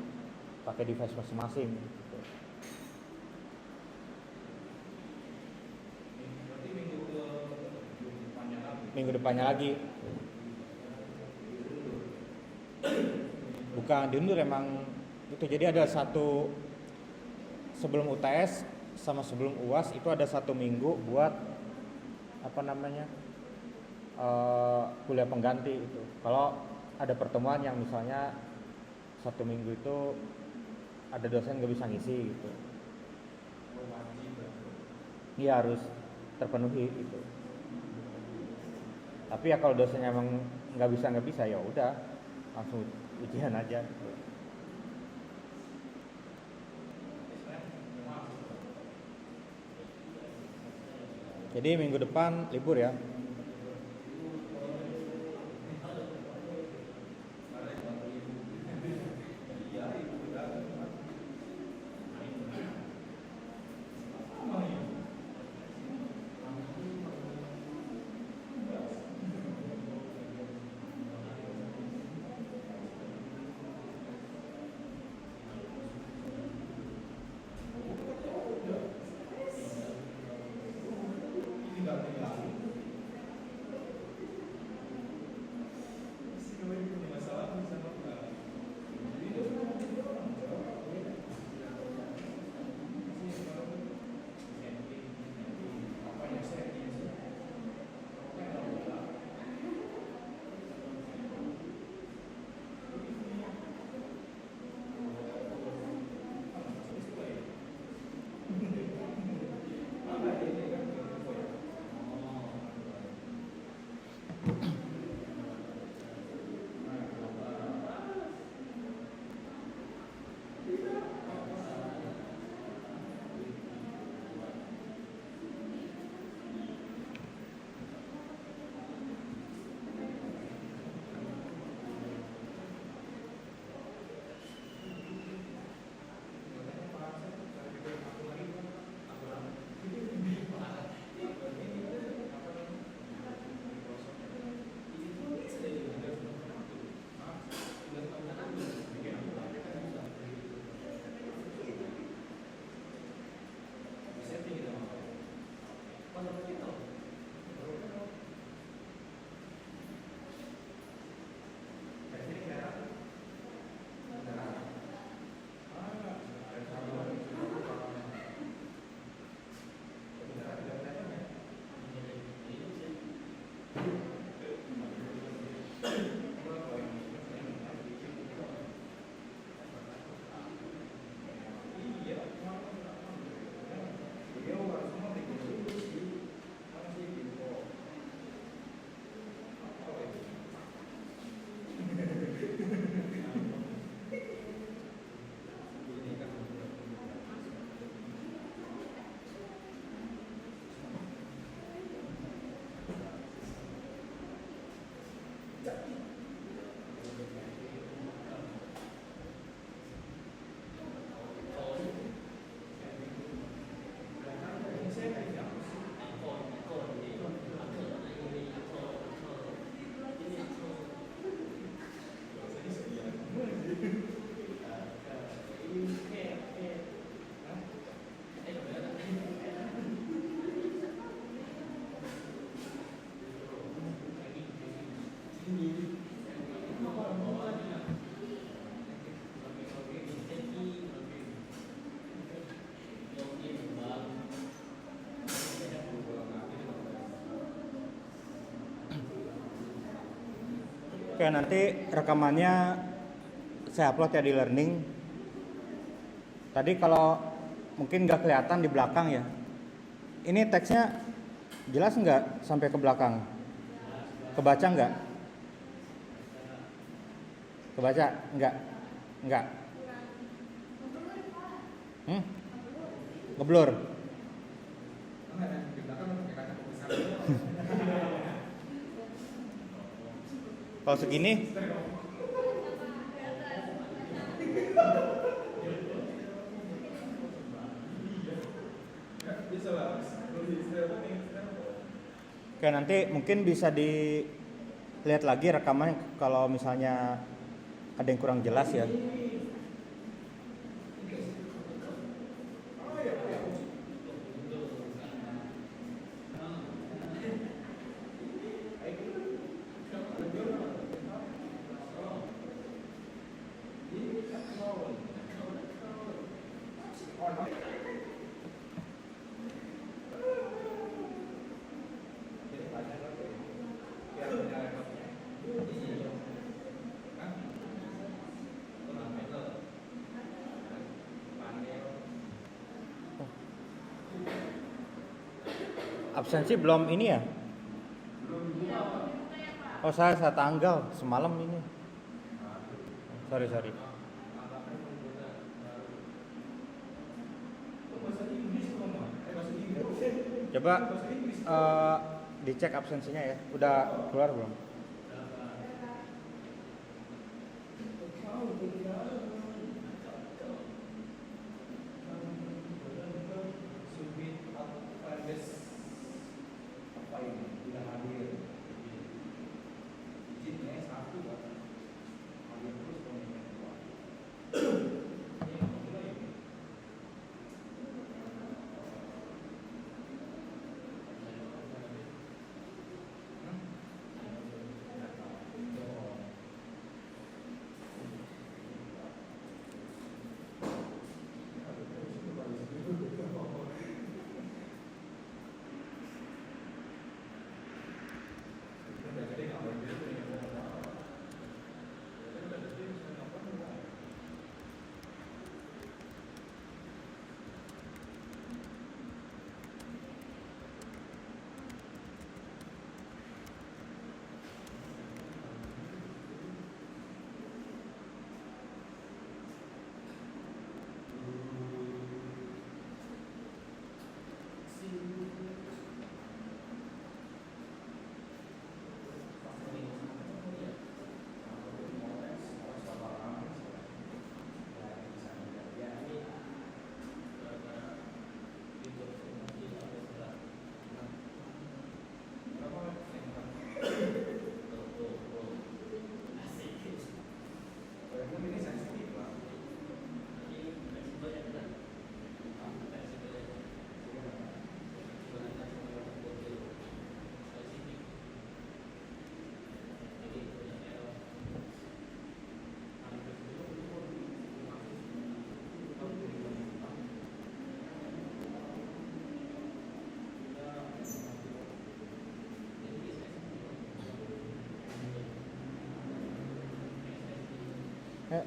pakai device masing-masing. Gitu. Minggu depannya lagi. Bukan diundur emang itu. Jadi ada satu sebelum UTS sama sebelum UAS itu ada 1 minggu buat apa namanya kuliah pengganti itu. Kalau ada pertemuan yang misalnya 1 minggu itu ada dosen nggak bisa ngisi gitu, iya harus terpenuhi itu. Tapi ya kalau dosennya emang nggak bisa ya udah langsung ujian aja gitu. Jadi minggu depan libur ya. Oke, nanti rekamannya saya upload ya di Learning. Tadi kalau mungkin nggak kelihatan di belakang ya. Ini teksnya jelas nggak sampai ke belakang? Kebaca nggak? Kebaca? Nggak? Nggak? Ngeblur? Kalau segini? Oke, nanti mungkin bisa dilihat lagi rekaman kalau misalnya ada yang kurang jelas ya. Absensi belum ini ya? Oh saya tanggal semalam ini. Sorry. Coba dicek absensinya ya. Udah keluar belum?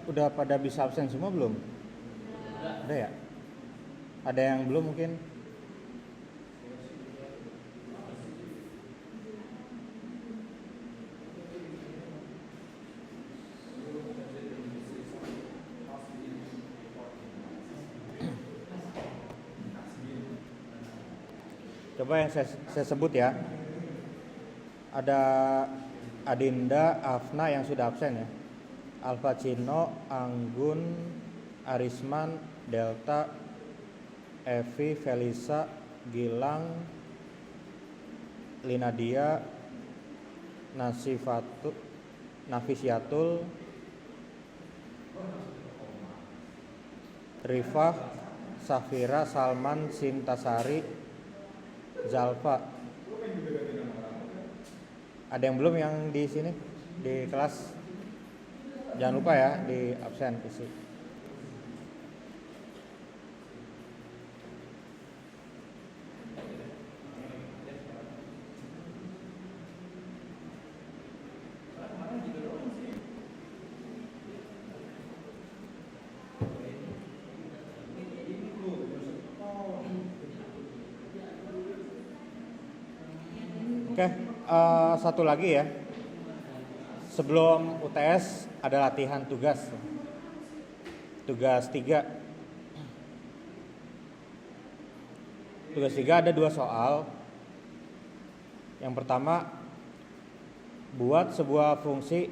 Udah pada bisa absen semua belum? Udah ya? Ada yang belum mungkin? Coba yang saya sebut ya. Ada Adinda, Afna yang sudah absen ya. Alfa Cino, Anggun, Arisman, Delta, Evi, Felisa, Gilang, Linadia, Nafisiatul, Rifah, Safira, Salman, Sintasari, Zalfa. Ada yang belum yang di sini di kelas? Jangan lupa ya di absen isi. Oke, satu lagi ya. Sebelum UTS ada latihan tugas 3. Tugas 3 ada 2 soal. Yang pertama, buat sebuah fungsi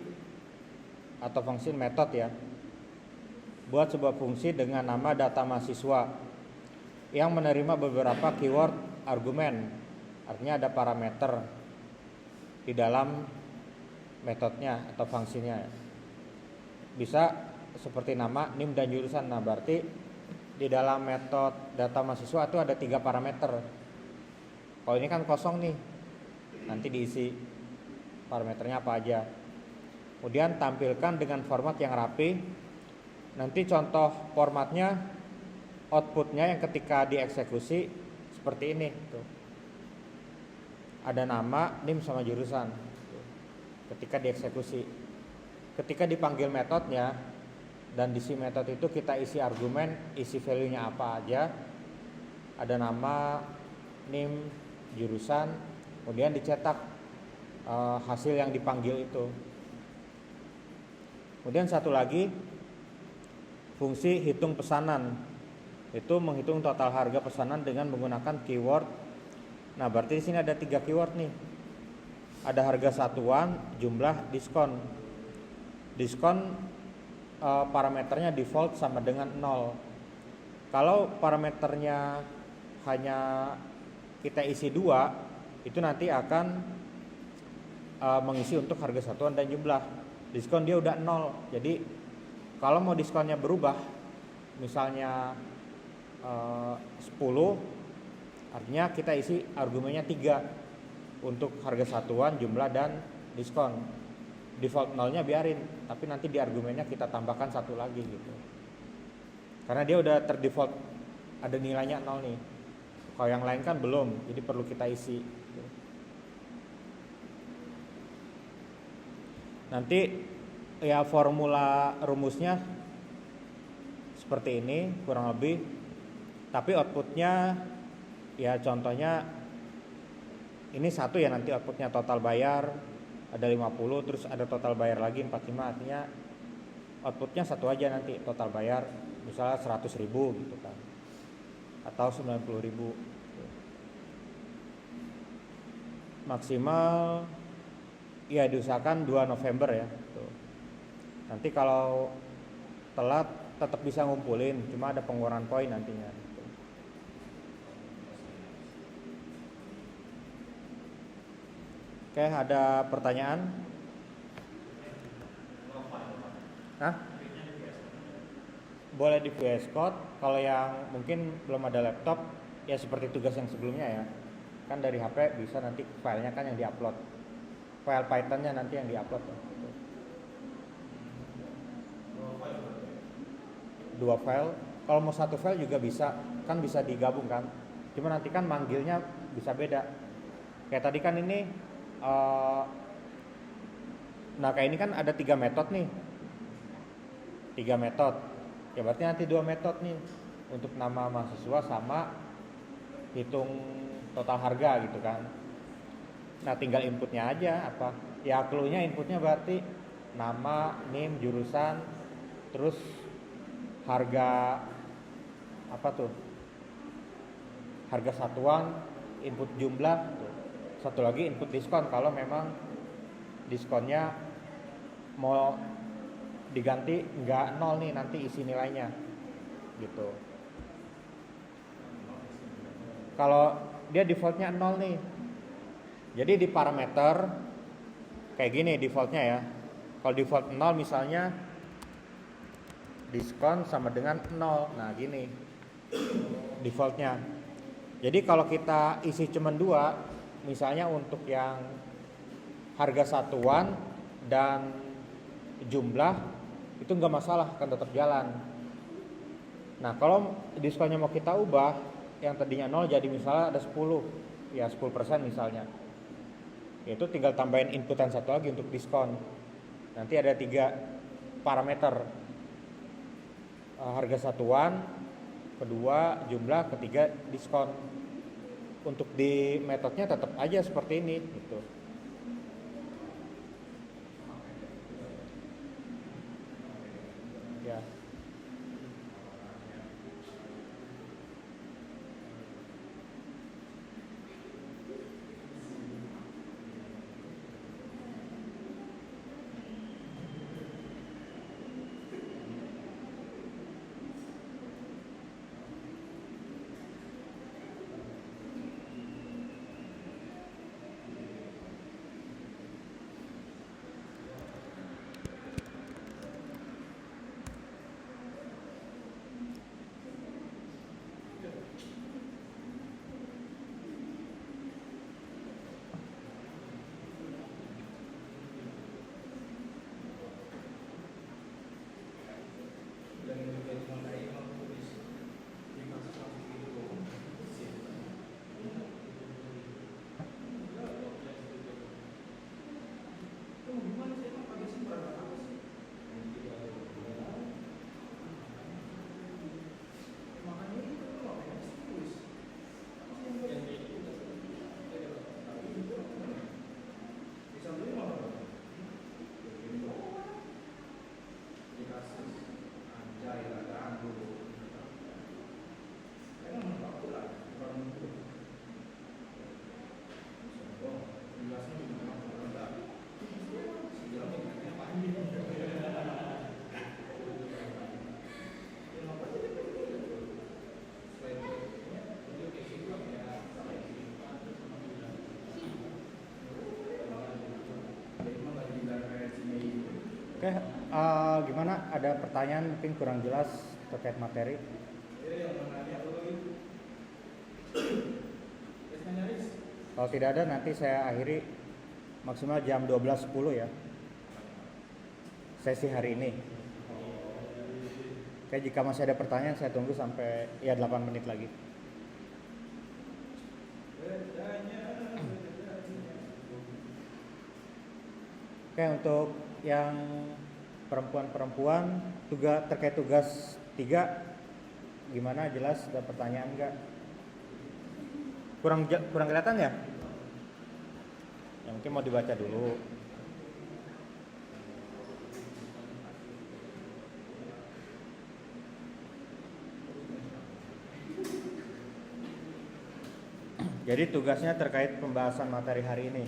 atau fungsi metode ya. Buat sebuah fungsi dengan nama data mahasiswa yang menerima beberapa keyword argumen. Artinya ada parameter di dalam metodenya atau fungsinya. Bisa seperti nama, NIM dan jurusan. Nah, berarti di dalam metode data mahasiswa itu ada 3 parameter. Kalau ini kan kosong nih, nanti diisi parameternya apa aja. Kemudian tampilkan dengan format yang rapi. Nanti contoh formatnya, outputnya yang ketika dieksekusi seperti ini tuh. Ada nama, NIM sama jurusan ketika dieksekusi. Ketika dipanggil metodenya dan di si metode itu kita isi argumen, isi value-nya apa aja. Ada nama, NIM, jurusan, kemudian dicetak hasil yang dipanggil itu. Kemudian satu lagi fungsi hitung pesanan, itu menghitung total harga pesanan dengan menggunakan keyword. Nah, berarti di sini ada 3 keyword nih. Ada harga satuan, jumlah, diskon. Diskon parameternya default sama dengan 0. Kalau parameternya hanya kita isi 2, itu nanti akan mengisi untuk harga satuan dan jumlah. Diskon dia udah 0. Jadi kalau mau diskonnya berubah, misalnya 10, artinya kita isi argumennya 3 untuk harga satuan, jumlah, dan diskon. Default 0-nya biarin, tapi nanti di argumennya kita tambahkan 1 lagi gitu. Karena dia udah terdefault ada nilainya 0 nih. Kalau yang lain kan belum, jadi perlu kita isi. Nanti ya formula rumusnya seperti ini kurang lebih. Tapi outputnya ya contohnya ini 1 ya, nanti outputnya total bayar ada 50, terus ada total bayar lagi 45, artinya outputnya 1 aja nanti total bayar, misalnya 100.000 gitu kan, atau 90.000. Maksimal ya diusahakan 2 November ya. Tuh. Nanti kalau telat tetap bisa ngumpulin, cuma ada pengurangan poin nantinya. Oke, ada pertanyaan? Hah? Boleh di VS Code. Kalau yang mungkin belum ada laptop, ya seperti tugas yang sebelumnya ya. Kan dari HP bisa nanti filenya kan yang diupload. File Pythonnya nanti yang diupload. Dua file. Kalau mau 1 file juga bisa, kan bisa digabung kan. Cuma nanti kan manggilnya bisa beda. Kayak tadi kan ini, nah kayak ini kan ada 3 metode nih. 3 metode. Ya berarti nanti 2 metode nih untuk nama mahasiswa sama hitung total harga gitu kan. Nah tinggal inputnya aja apa. Ya clue-nya inputnya berarti nama, NIM, jurusan, terus harga apa tuh? Harga satuan, input jumlah tuh. Satu lagi input diskon kalau memang diskonnya mau diganti nggak 0 nih, nanti isi nilainya gitu. Kalau dia defaultnya 0 nih, jadi di parameter kayak gini defaultnya ya. Kalau default 0 misalnya diskon sama dengan 0, nah gini defaultnya. Jadi kalau kita isi cuma 2, misalnya untuk yang harga satuan dan jumlah, itu nggak masalah, akan tetap jalan. Nah kalau diskonnya mau kita ubah, yang tadinya 0 jadi misalnya ada 10, ya 10% misalnya, itu tinggal tambahin inputan 1 lagi untuk diskon. Nanti ada 3 parameter, harga satuan, kedua jumlah, ketiga diskon. Untuk di metodenya tetap aja seperti ini gitu. Ya. Oke, gimana? Ada pertanyaan mungkin kurang jelas terkait materi? Kalau tidak ada nanti saya akhiri maksimal jam 12.10 ya sesi hari ini. Oke, jika masih ada pertanyaan saya tunggu sampai ya 8 menit lagi. Oke, untuk yang perempuan-perempuan terkait tugas 3 gimana, jelas? Ada pertanyaan enggak? Kurang kelihatan ya? Ya mungkin mau dibaca dulu. Jadi tugasnya terkait pembahasan materi hari ini.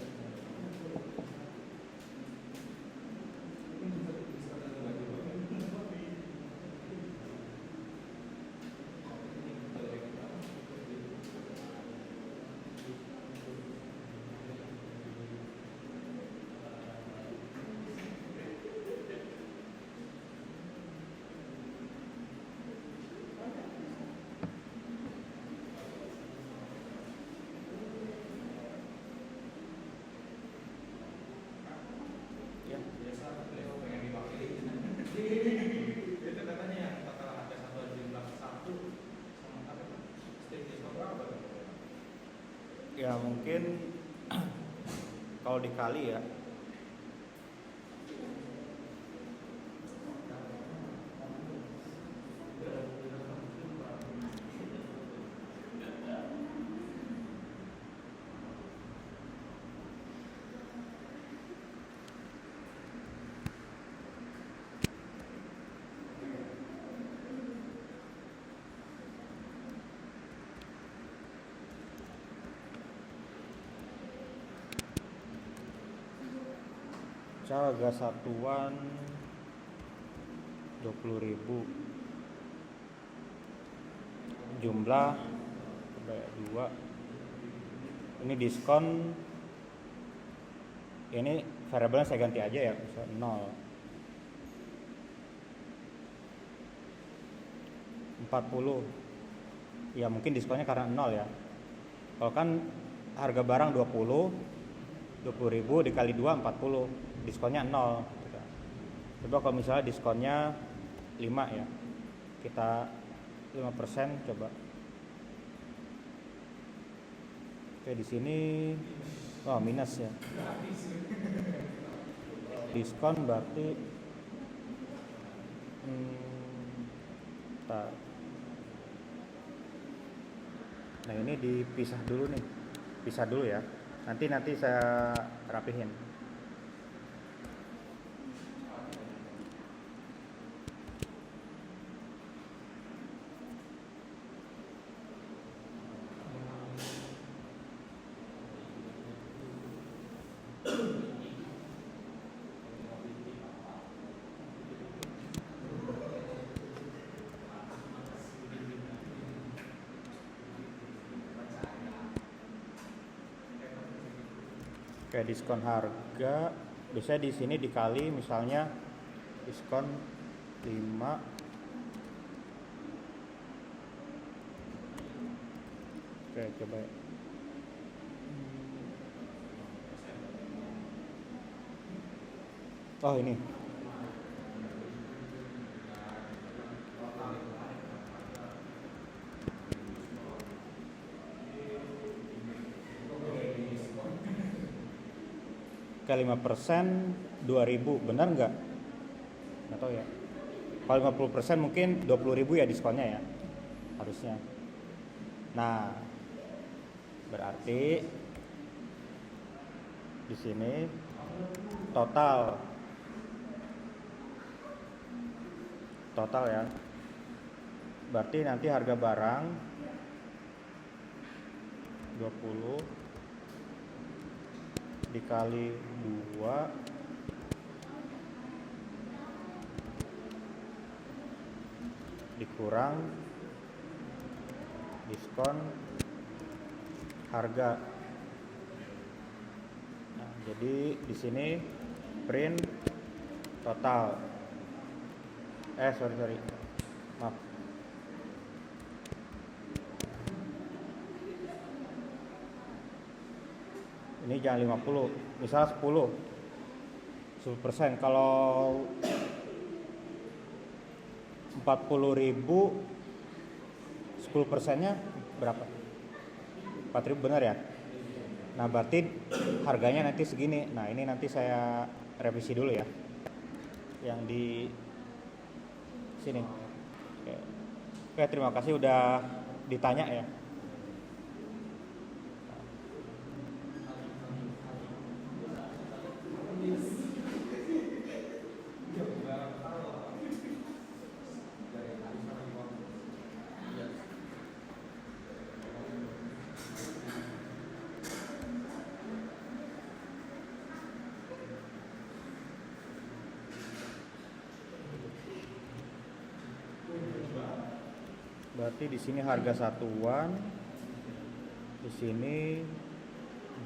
Ya mungkin kalau dikali ya harga satuan 20.000, jumlah kayak 2. Ini diskon, ini variabelnya saya ganti aja ya, bisa 0. 40 ya, mungkin diskonnya karena 0 ya. Kalau kan harga barang 20.000 dikali 2 40, diskonnya 0. Coba kalau misalnya diskonnya 5 ya, kita 5% coba. Oke, di sini minus ya. Diskon berarti nah ini dipisah dulu nih, pisah dulu ya. Nanti saya rapihin. Kayak diskon harga biasanya di sini dikali misalnya diskon 5. Oke, coba ya. Oh ini ke 5% 2.000, benar nggak? Nggak tahu ya. Kalau 50% mungkin 20.000 ya diskonnya ya, harusnya. Nah, berarti di sini total ya. Berarti nanti harga barang 20 dikali 2 dikurang diskon harga. Nah, jadi di sini print total. Sorry. Maaf. Ini jangan 50, misal 10%. Kalau 40.000 10%-nya berapa? 4.000 benar ya? Nah, berarti harganya nanti segini. Nah, ini nanti saya revisi dulu ya. Yang di sini. Oke, terima kasih udah ditanya ya. Berarti di sini harga satuan, di sini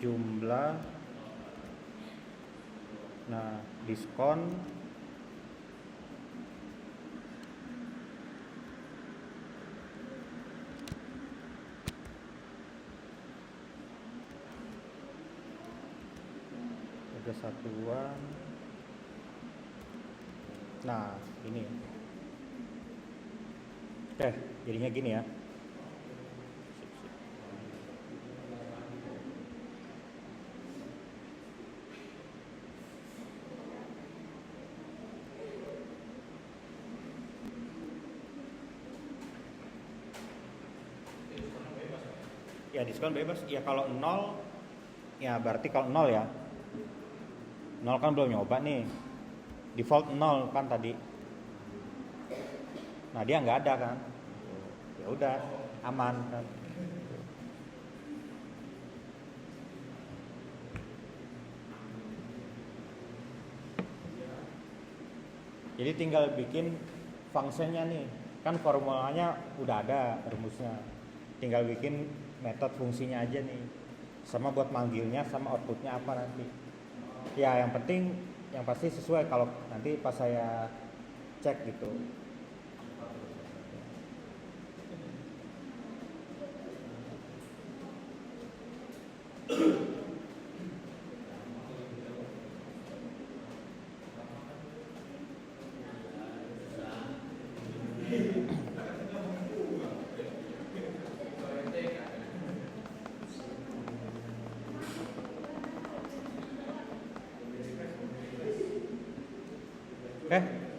jumlah, nah diskon, harga satuan, nah ini. Oke, jadinya gini ya. Ya diskon bebas. Ya kalau 0, ya berarti kalau 0 ya. 0 kan belum nyoba nih. Default 0 kan tadi. Nah dia nggak ada kan. Ya udah aman kan. Jadi tinggal bikin fungsinya nih, kan formulanya udah ada rumusnya, tinggal bikin metode fungsinya aja nih, sama buat manggilnya sama outputnya apa nanti. Ya yang penting yang pasti sesuai kalau nanti pas saya cek gitu.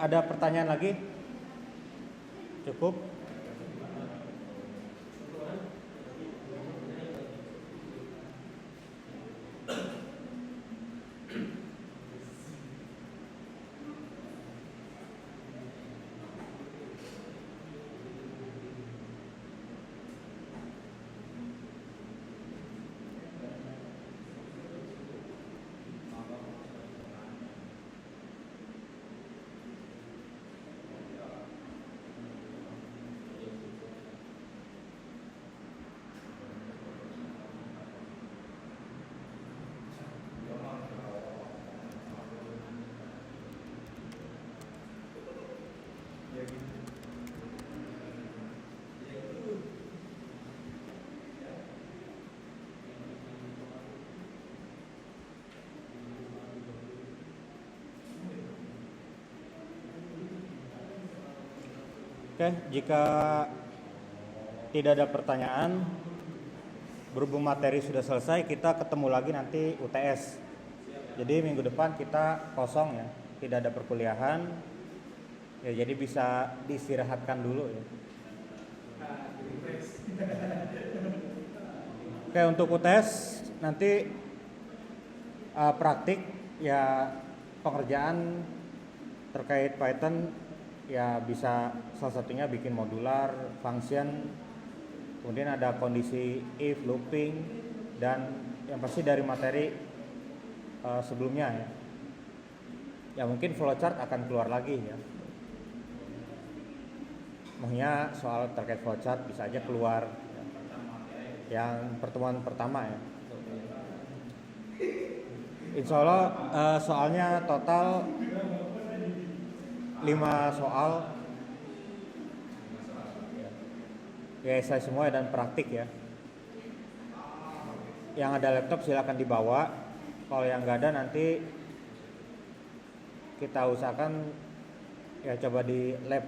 Ada pertanyaan lagi? Cukup? Oke, jika tidak ada pertanyaan, berhubung materi sudah selesai, kita ketemu lagi nanti UTS. Jadi minggu depan kita kosong ya, tidak ada perkuliahan. Ya jadi bisa diistirahatkan dulu ya. Oke, untuk UTS nanti praktik ya, pengerjaan terkait Python ya, bisa salah satunya bikin modular, function, kemudian ada kondisi if, looping, dan yang pasti dari materi sebelumnya ya. Ya mungkin flowchart akan keluar lagi ya. Maksudnya soal terkait flowchart bisa aja keluar ya. Yang pertemuan pertama ya. Insya Allah soalnya total 5 soal ya, esai semua dan praktik ya. Yang ada laptop silakan dibawa. Kalau yang nggak ada nanti kita usahakan ya coba di lab.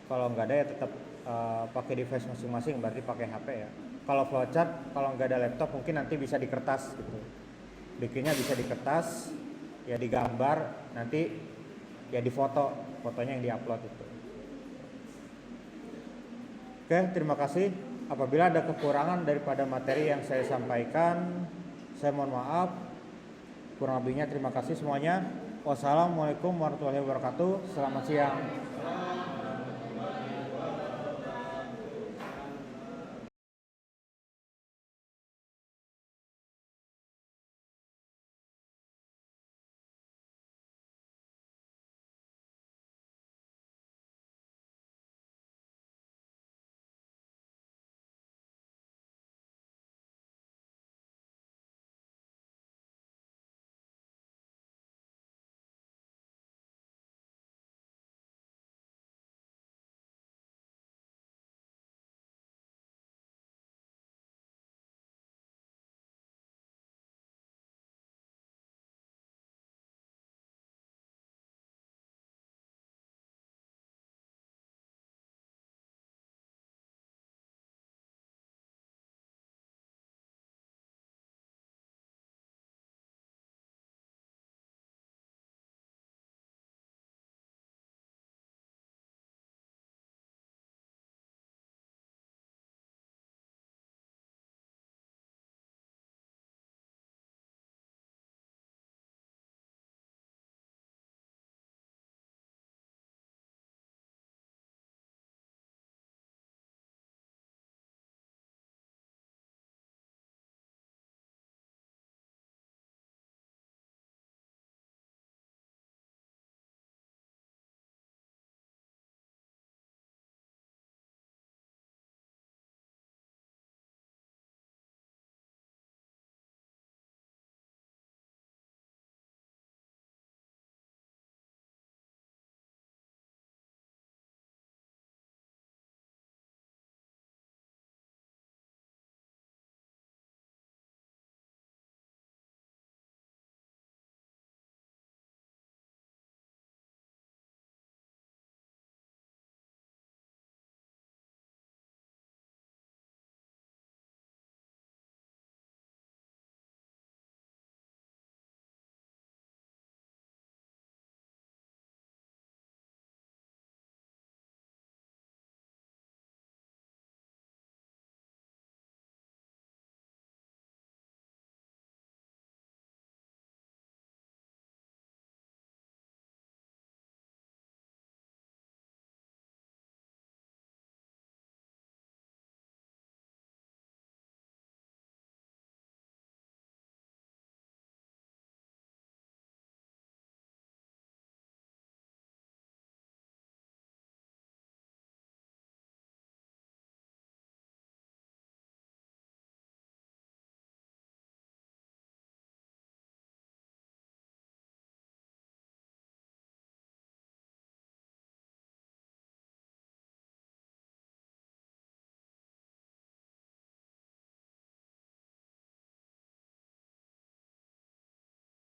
Kalau nggak ada ya tetap pakai device masing-masing, berarti pakai HP ya. Kalau flowchart, kalau nggak ada laptop mungkin nanti bisa di kertas gitu. Bikinnya bisa di kertas, ya digambar, nanti ya di fotonya yang diupload itu. Oke, terima kasih. Apabila ada kekurangan daripada materi yang saya sampaikan, saya mohon maaf. Kurang lebihnya terima kasih semuanya. Wassalamualaikum warahmatullahi wabarakatuh. Selamat siang.